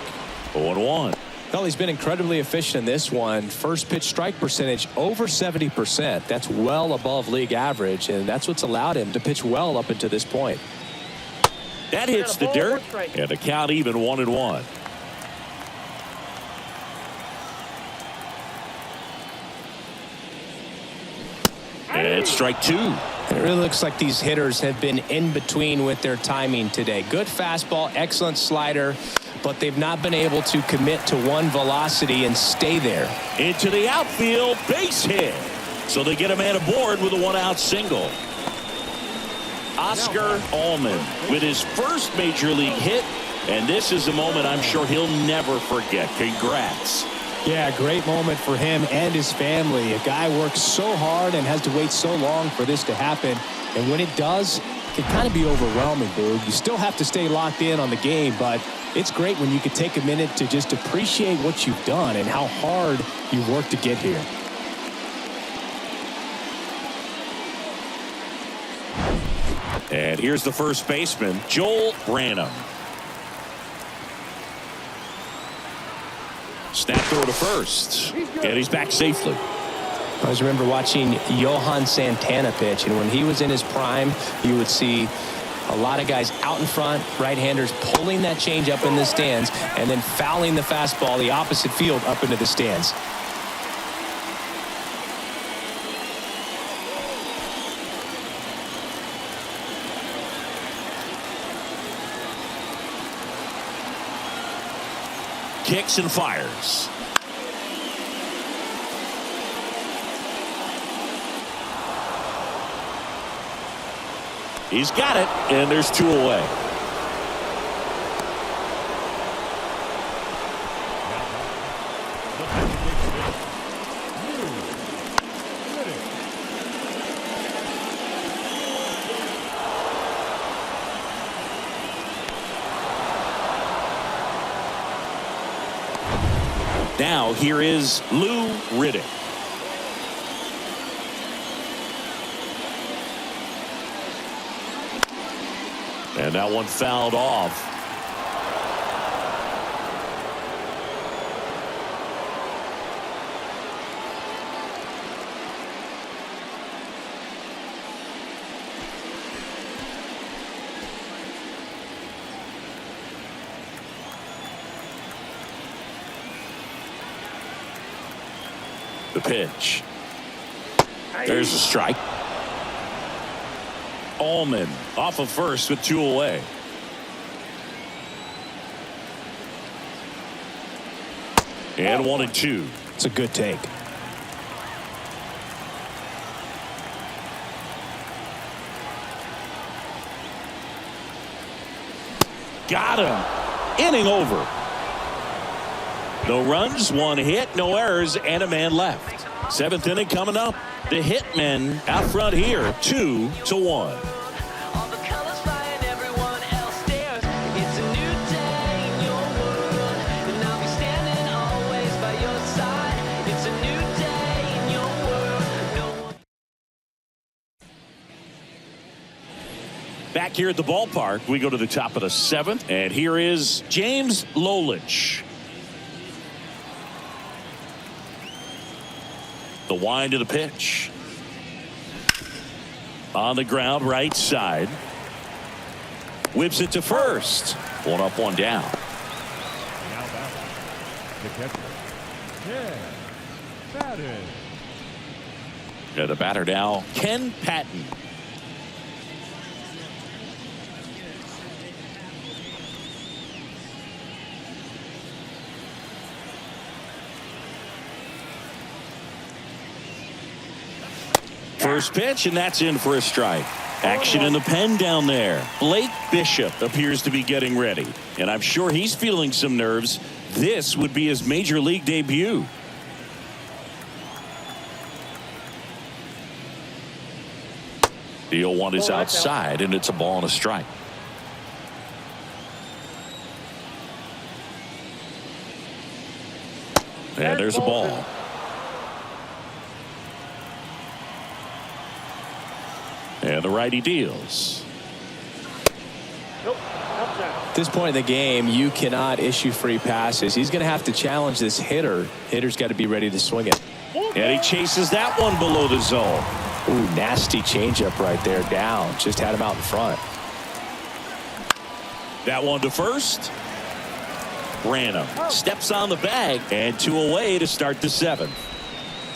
0-1. Well, he's been incredibly efficient in this one. First pitch strike percentage over 70%. That's well above league average, and that's what's allowed him to pitch well up until this point. That hits the dirt, and the count even 1-1. And it's strike 2. It really looks like these hitters have been in between with their timing today. Good fastball, excellent slider, but they've not been able to commit to one velocity and stay there. Into the outfield, base hit. So they get a man aboard with a 1-out single. Oscar Allman with his first major league hit, and this is a moment I'm sure he'll never forget. Congrats. Yeah, great moment for him and his family. A guy works so hard and has to wait so long for this to happen. And when it does, it can kind of be overwhelming, Boog. You still have to stay locked in on the game, but it's great when you can take a minute to just appreciate what you've done and how hard you worked to get here. And here's the first baseman, Joel Branham. Snap throw to first, and he's back safely. I always remember watching Johan Santana pitch, and when he was in his prime, you would see a lot of guys out in front, right-handers pulling that change up in the stands, and then fouling the fastball the opposite field up into the stands. Kicks and fires. He's got it, and there's 2 away. Now here is Lou Riddick. And that one fouled off. The pitch. There's a strike. Allman off of first with 2 away. And 1-2. It's a good take. Got him. Inning over. No runs, 1 hit, no errors, and a man left. 7th inning coming up. The Hitmen out front here, 2-1. Back here at the ballpark, we go to the top of the 7th, and here is James Lolich. The wind of the pitch. On the ground, right side. Whips it to first. 1 up, 1 down. Now batting, the catcher, Ken Patton. Yeah, the batter now, Ken Patton. First pitch, and that's in for a strike. Action in the pen down there. Blake Bishop appears to be getting ready, and I'm sure he's feeling some nerves. This would be his major league debut. The 0-1 is outside, and it's a ball and a strike. And there's a ball. And the righty deals. At this point in the game, you cannot issue free passes. He's going to have to challenge this hitter. Hitter's got to be ready to swing it. And he chases that one below the zone. Ooh, nasty changeup right there, down. Just had him out in front. That one to first. Branham steps on the bag, and 2 away to start the 7th.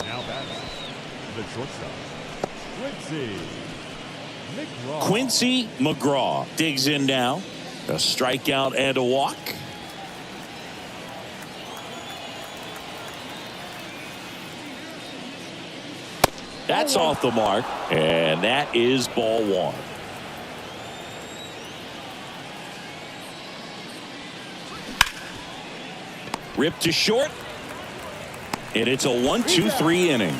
Now batting, the shortstop, Quincy McGraw digs in now. A strikeout and a walk. That's off the mark, and that is ball 1. Ripped to short, and it's a 1-2-3 inning.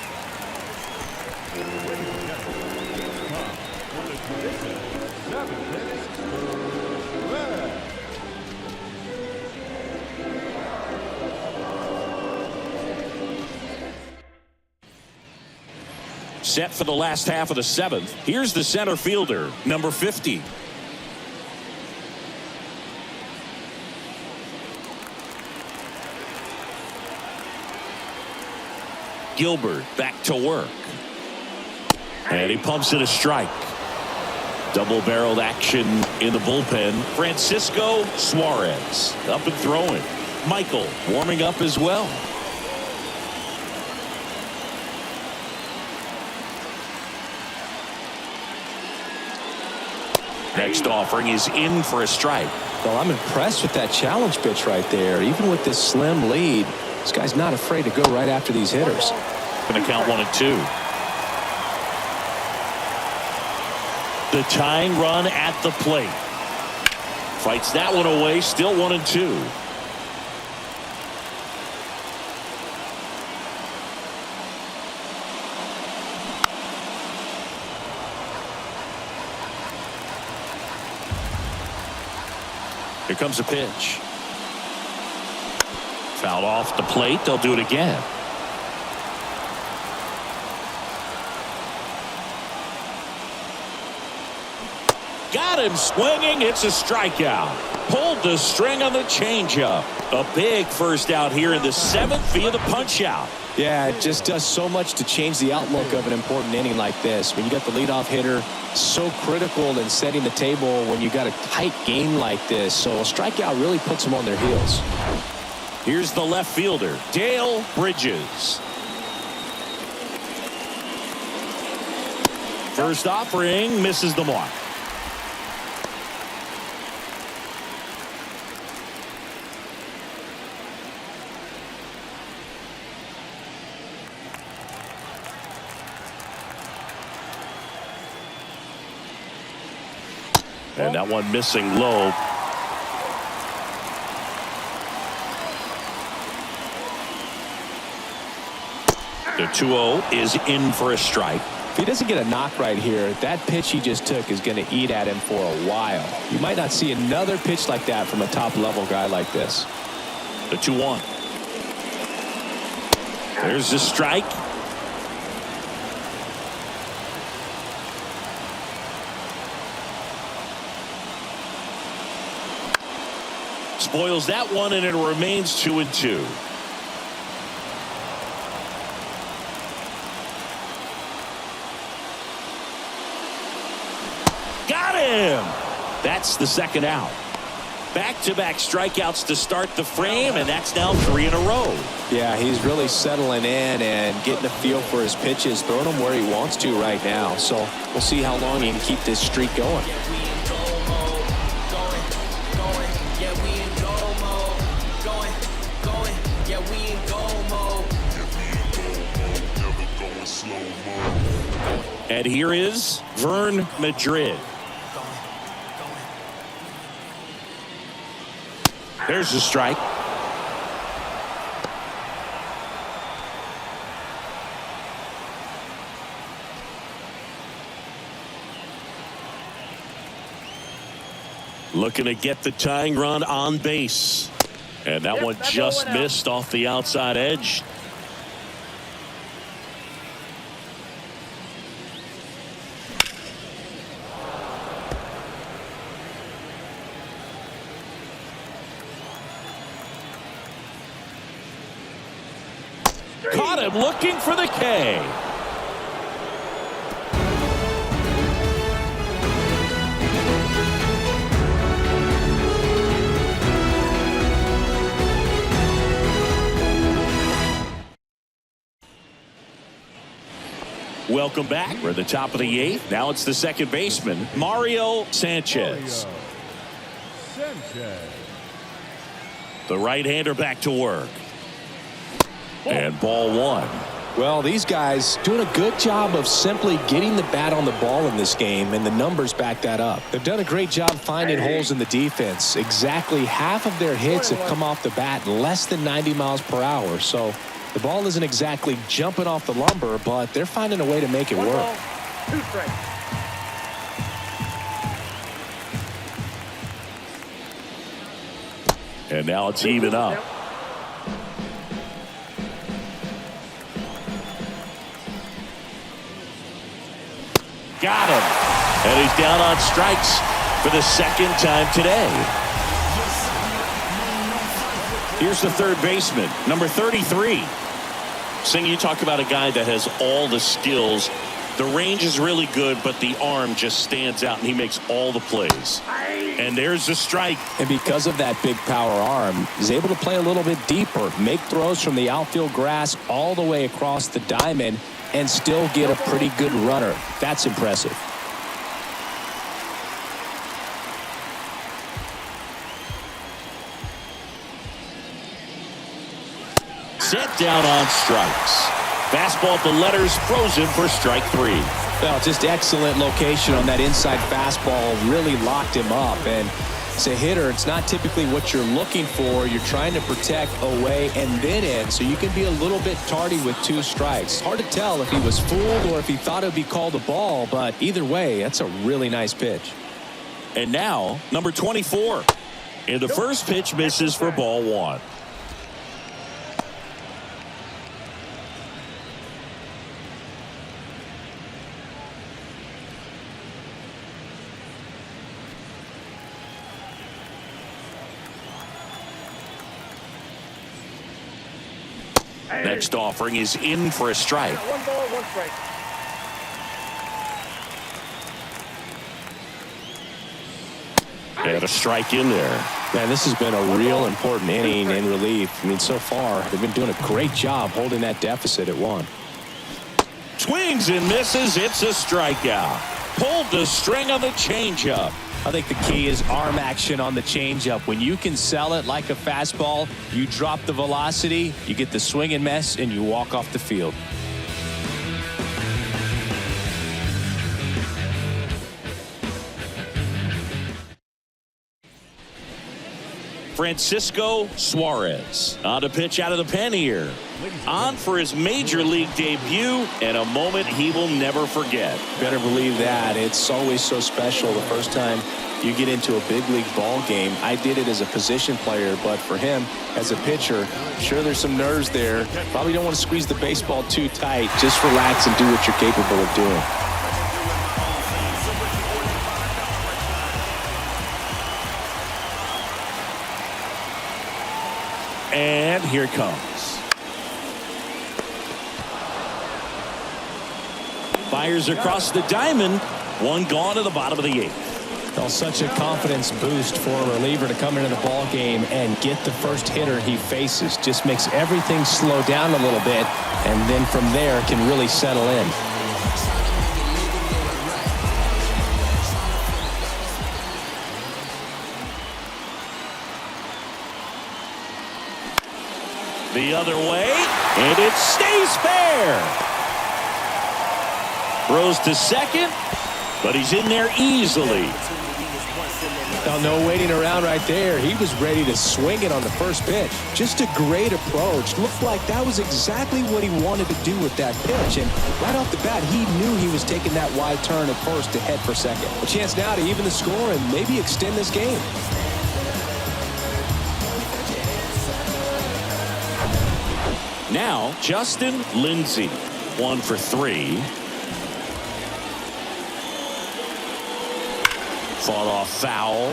Set for the last half of the 7th. Here's the center fielder, number 50. Gilbert back to work. And he pumps it a strike. Double-barreled action in the bullpen. Francisco Suarez up and throwing. Michael warming up as well. Next offering is in for a strike. Well, I'm impressed with that challenge pitch right there. Even with this slim lead, this guy's not afraid to go right after these hitters. Going to count 1-2. The tying run at the plate. Fights that one away, still 1-2. Here comes a pitch. Fouled off the plate. They'll do it again. Got him swinging. It's a strikeout. Pulled the string on the changeup. A big first out here in the 7th via the punch out. Yeah, it just does so much to change the outlook of an important inning like this. When you got the leadoff hitter, so critical in setting the table when you got a tight game like this. So a strikeout really puts them on their heels. Here's the left fielder, Dale Bridges. First offering misses the mark. And that one missing low. The 2-0 is in for a strike. If he doesn't get a knock right here, that pitch he just took is going to eat at him for a while. You might not see another pitch like that from a top-level guy like this. The 2-1. There's the strike. Spoils that one, and it remains 2-2. Got him! That's the second out. Back-to-back strikeouts to start the frame, and that's now 3 in a row. Yeah, he's really settling in and getting a feel for his pitches, throwing them where he wants to right now. So we'll see how long he can keep this streak going. And here is Vern Madrid. There's the strike. Looking to get the tying run on base. And that one just missed off the outside edge. Caught him looking for the K. Welcome back. We're at the top of the 8th. Now it's the second baseman, Mario Sanchez. The right-hander back to work. And ball 1. Well, these guys doing a good job of simply getting the bat on the ball in this game, and the numbers back that up. They've done a great job finding holes in the defense. Exactly half of their hits have come off the bat less than 90 miles per hour. So the ball isn't exactly jumping off the lumber, but they're finding a way to make it work. 2 strikes. And now it's even up. Got him. And he's down on strikes for the second time today. Here's the third baseman, number 33. Sing, you talk about a guy that has all the skills. The range is really good, but the arm just stands out, and he makes all the plays. And there's the strike. And because of that big power arm, he's able to play a little bit deeper, make throws from the outfield grass all the way across the diamond, and still get a pretty good runner. That's impressive. Set down on strikes. Fastball at the letters, frozen for strike 3. Well, just excellent location on that inside fastball. Really locked him up. And as a hitter, it's not typically what you're looking for. You're trying to protect away and then in, so you can be a little bit tardy with 2 strikes. Hard to tell if he was fooled or if he thought it would be called a ball, but either way, that's a really nice pitch. And now, number 24. And the first pitch misses for ball 1. Next offering is in for a strike. 1 ball, 1 strike. And a strike in there. Man, this has been a real important inning in relief. I mean, so far, they've been doing a great job holding that deficit at 1. Swings and misses. It's a strikeout. Pulled the string on the changeup. I think the key is arm action on the changeup. When you can sell it like a fastball, you drop the velocity, you get the swing and miss, and you walk off the field. Francisco Suarez on to pitch out of the pen here. On for his major league debut and a moment he will never forget. Better believe that. It's always so special the first time you get into a big league ball game. I did it as a position player, but for him as a pitcher, sure there's some nerves there. Probably don't want to squeeze the baseball too tight. Just relax and do what you're capable of doing. And here it comes. Fires across the diamond. One gone to the bottom of the 8th. Well, such a confidence boost for a reliever to come into the ball game and get the first hitter he faces. Just makes everything slow down a little bit, and then from there can really settle in. The other way, and it stays fair. Throws to second, but he's in there easily. Now, no waiting around right there. He was ready to swing it on the first pitch. Just a great approach. Looked like that was exactly what he wanted to do with that pitch. And right off the bat, he knew he was taking that wide turn at first to head for second. A chance now to even the score and maybe extend this game. Now, Justin Lindsay, 1 for 3. Fought off foul.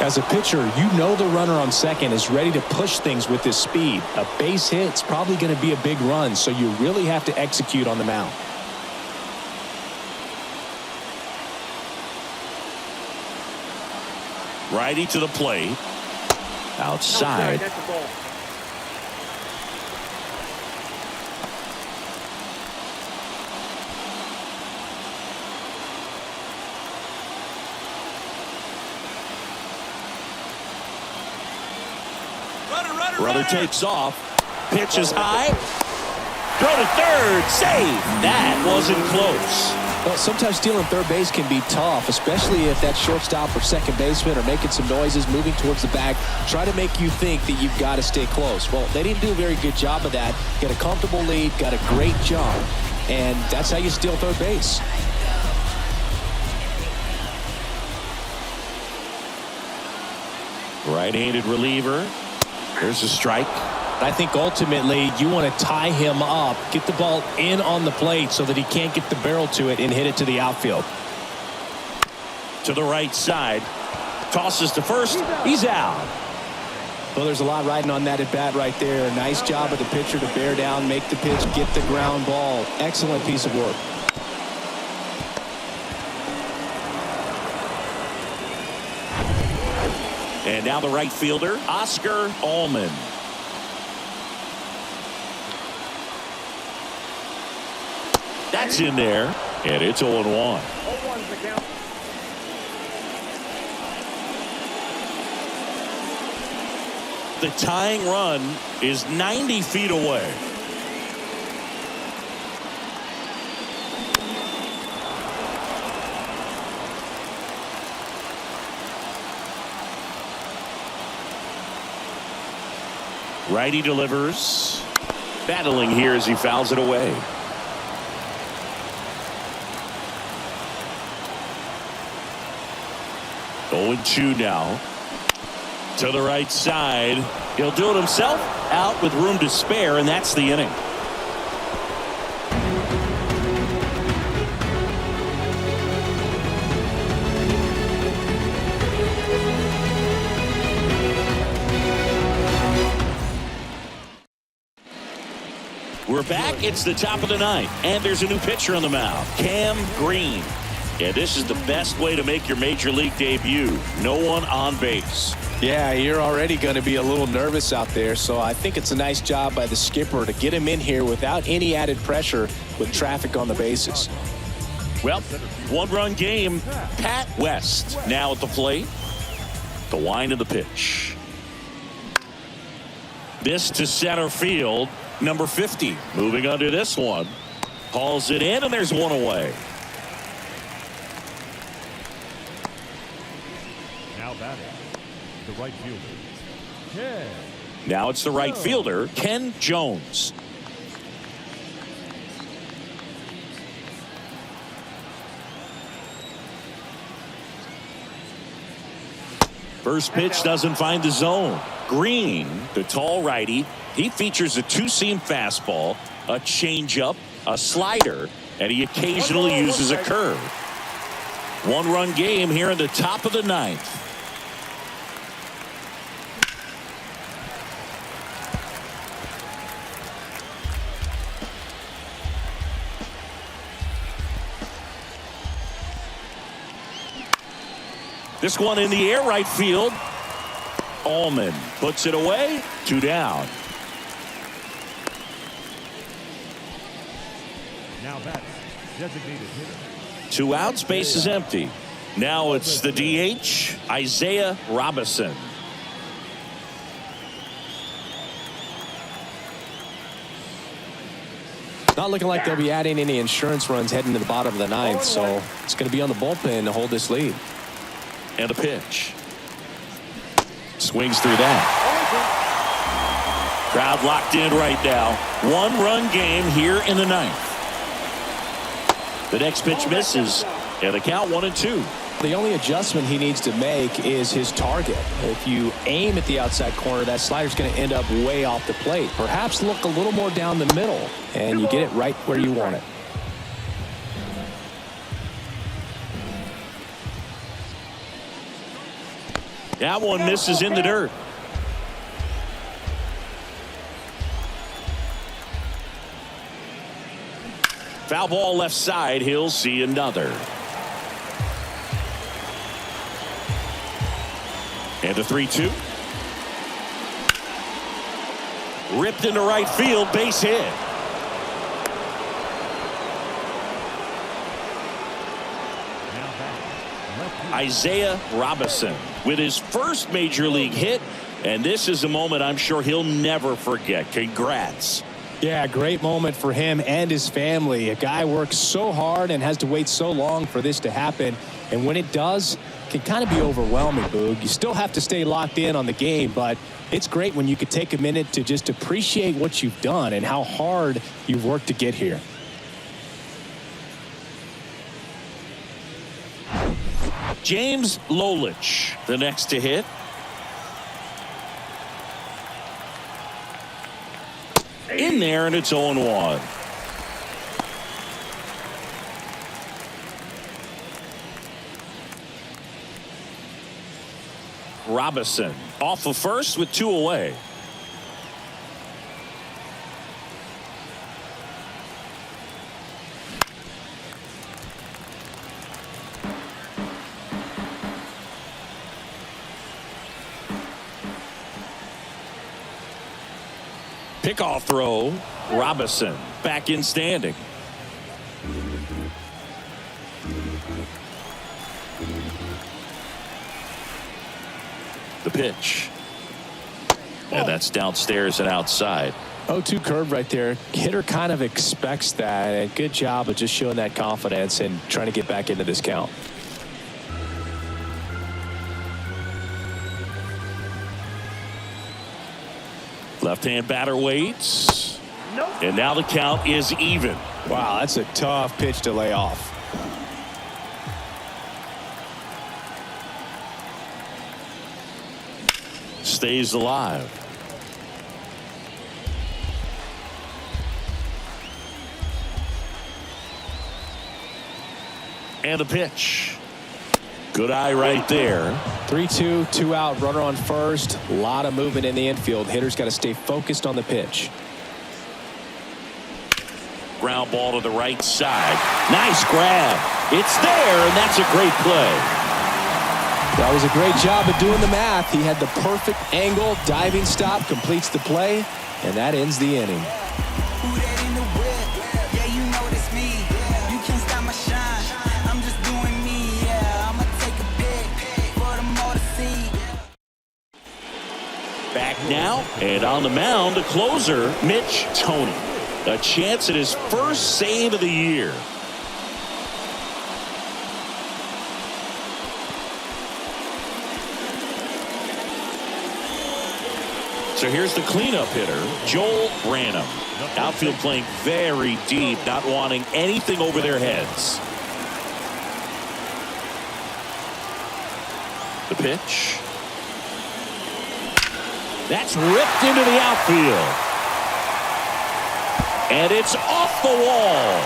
As a pitcher, you know the runner on second is ready to push things with his speed. A base hit's probably going to be a big run, so you really have to execute on the mound. Righty to the plate. Outside. That's the ball. Runner takes off. Pitch is high. Throw to third. Save. That wasn't close. Well, sometimes stealing third base can be tough, especially if that shortstop or second baseman are making some noises, moving towards the bag, try to make you think that you've got to stay close. Well, they didn't do a very good job of that. Got a comfortable lead, got a great jump, and that's how you steal third base. Right-handed reliever. Here's a strike. I think ultimately you want to tie him up, get the ball in on the plate so that he can't get the barrel to it and hit it to the outfield. To the right side. Tosses to first. He's out. Well, there's a lot riding on that at bat right there. Nice job of the pitcher to bear down, make the pitch, get the ground ball. Excellent piece of work. And now the right fielder, Oscar Allman. That's in there, and it's 0-1. 0-1's the count. The tying run is 90 feet away. Righty delivers. Battling here as he fouls it away. Going 2 now. To the right side. He'll do it himself. Out with room to spare, and that's the inning. We're back. It's the top of the 9th, and there's a new pitcher on the mound, Cam Green. And this is the best way to make your major league debut. No one on base. Yeah, you're already going to be a little nervous out there, so I think it's a nice job by the skipper to get him in here without any added pressure with traffic on the bases. Well, 1-run game. Pat West now at the plate. The wind of the pitch. This to center field. Number 50 moving under this one. Hauls it in, and there's one away. Now batting, The right fielder, Ken. Now it's the right fielder, Ken Jones. First pitch doesn't find the zone. Green, the tall righty, he features a two-seam fastball, a changeup, a slider, and he occasionally uses a curve. One-run game here in the top of the ninth. This one in the air, right field. Allman puts it away. 2 down. Now that's designated hitter. 2 outs, base is empty. Now it's the DH, Isaiah Robinson. Not looking like they'll be adding any insurance runs heading to the bottom of the ninth, so it's going to be on the bullpen to hold this lead. And a pitch. Swings through that. Crowd locked in right now. 1-run game here in the ninth. The next pitch misses, and the count 1-2. The only adjustment he needs to make is his target. If you aim at the outside corner, that slider's going to end up way off the plate. Perhaps look a little more down the middle, and you get it right where you want it. That one misses in the dirt. Foul ball left side. He'll see another. And the 3-2. Ripped into right field. Base hit. Isaiah Robinson with his first major league hit, and this is a moment I'm sure he'll never forget. Congrats. Yeah, great moment for him and his family. A guy works so hard and has to wait so long for this to happen, and when it does, it can kind of be overwhelming, Boog. You still have to stay locked in on the game, but it's great when you could take a minute to just appreciate what you've done and how hard you've worked to get here. James Lolich, the next to hit. In there, and it's 0-1. Robinson off of first with 2 away. Pickoff throw. Robinson back in standing. The pitch. And that's downstairs and outside. 0-2 curve right there. Hitter kind of expects that, and good job of just showing that confidence and trying to get back into this count. Left-hand batter waits. And now the count is even. Wow, that's a tough pitch to lay off. Stays alive. And a pitch. Good eye right there. 3-2, 2 out, runner on first. A lot of movement in the infield. Hitter's got to stay focused on the pitch. Ground ball to the right side. Nice grab. It's there, and that's a great play. That was a great job of doing the math. He had the perfect angle, diving stop, completes the play, and that ends the inning. Back now, and on the mound, the closer, Mitch Toney. A chance at his first save of the year. So here's the cleanup hitter, Joel Branham. Outfield playing very deep, not wanting anything over their heads. The pitch. That's ripped into the outfield. And it's off the wall.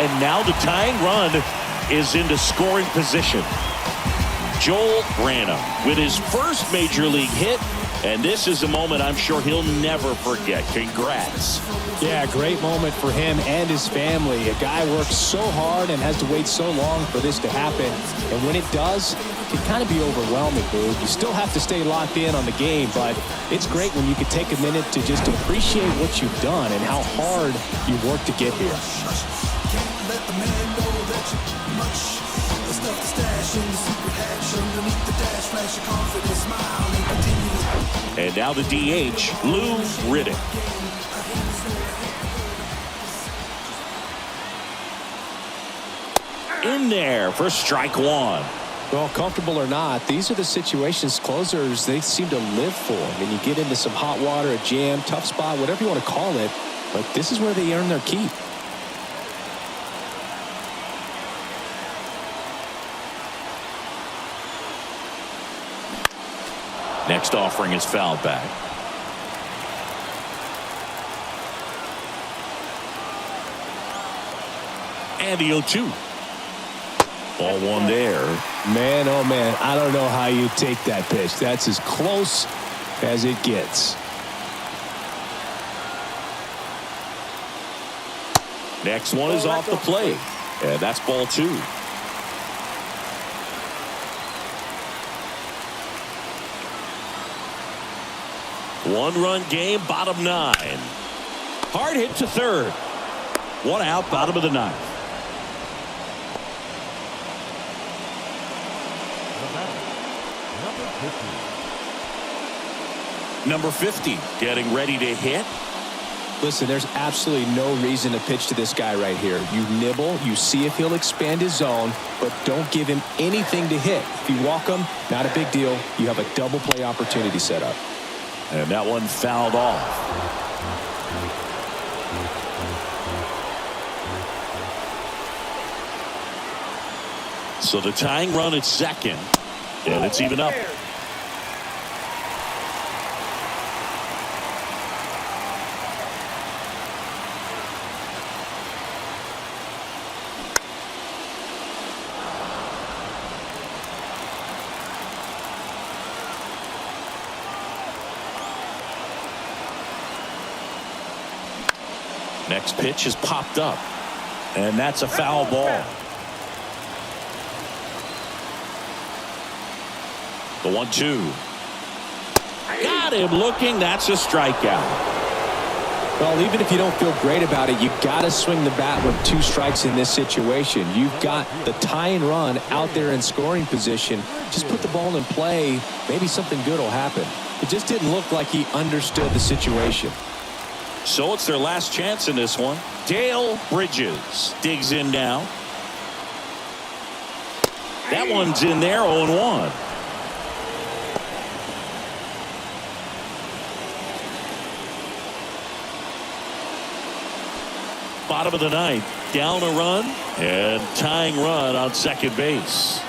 And now the tying run is into scoring position. Joel Branham with his first major league hit. And this is a moment I'm sure he'll never forget. Congrats. Yeah, great moment for him and his family. A guy works so hard and has to wait so long for this to happen. And when it does, it can kind of be overwhelming, Boog. You still have to stay locked in on the game, but it's great when you can take a minute to just appreciate what you've done and how hard you worked to get here. And now the DH, Lou Riddick. In there for strike one. Well, comfortable or not, these are the situations closers they seem to live for. I mean, you get into some hot water, a jam, tough spot, whatever you want to call it, but this is where they earn their keep. Next offering is fouled back. And the 0-2. Ball one there. Man, oh man, I don't know how you take that pitch. That's as close as it gets. Next one is off the plate. And that's ball two. One-run game, bottom nine. Hard hit to third. One out, bottom of the ninth. Number 50 getting ready to hit. Listen, there's absolutely no reason to pitch to this guy right here. You nibble, you see if he'll expand his zone, but don't give him anything to hit. If you walk him, not a big deal. You have a double play opportunity set up. And that one fouled off. So the tying run at second. And it's even up. Next pitch is popped up. And that's a foul ball. The 1-2. Got him looking. That's a strikeout. Well, even if you don't feel great about it, you got to swing the bat with two strikes in this situation. You've got the tying run out there in scoring position. Just put the ball in play. Maybe something good will happen. It just didn't look like he understood the situation. So it's their last chance in this one. Dale Bridges digs in now. That one's in there, 0-1. Bottom of the ninth, down a run and tying run on second base.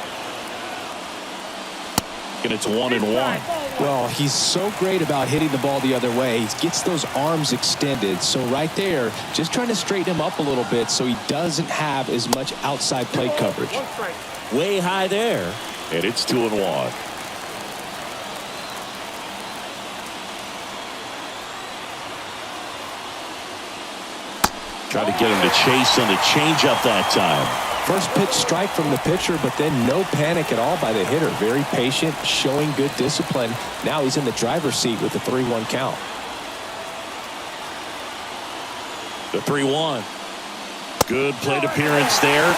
And it's 1-1. Well, he's so great about hitting the ball the other way. He gets those arms extended. So right there, just trying to straighten him up a little bit so he doesn't have as much outside plate coverage. Way high there. And it's 2-1. Try to get him to chase on the changeup that time. First pitch strike from the pitcher, but then no panic at all by the hitter. Very patient, showing good discipline. Now he's in the driver's seat with the 3-1 count. The 3-1. Good plate appearance there.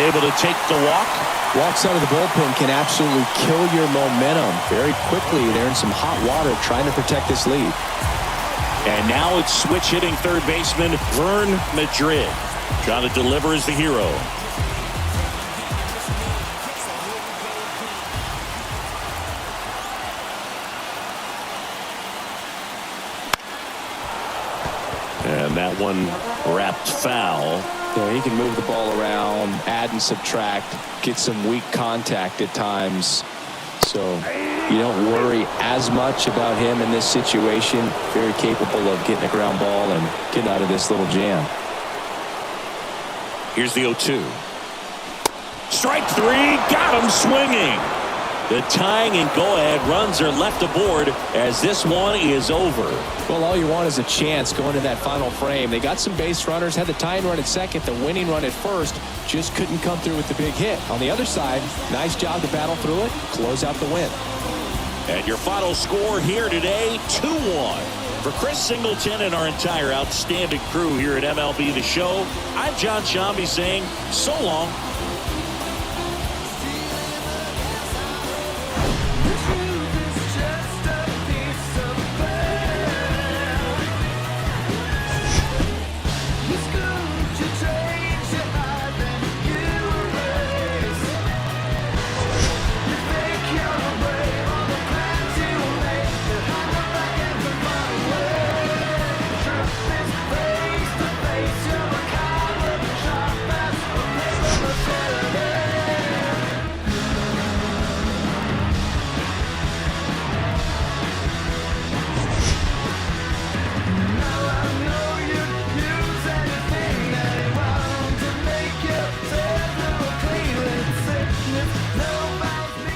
Able to take the walk. Walks out of the bullpen can absolutely kill your momentum. Very quickly, they're in some hot water trying to protect this lead. And now it's switch hitting third baseman Vern Madrid. Trying to deliver as the hero. And that one wrapped foul. Yeah, he can move the ball around, add and subtract, get some weak contact at times. So you don't worry as much about him in this situation. Very capable of getting a ground ball and getting out of this little jam. Here's the 0-2. Strike three. Got him swinging. The tying and go-ahead runs are left aboard as this one is over. Well, all you want is a chance going to that final frame. They got some base runners, had the tying run at second, the winning run at first, just couldn't come through with the big hit. On the other side, nice job to battle through it, close out the win. And your final score here today, 2-1. For Chris Singleton and our entire outstanding crew here at MLB The Show, I'm John Shambi saying so long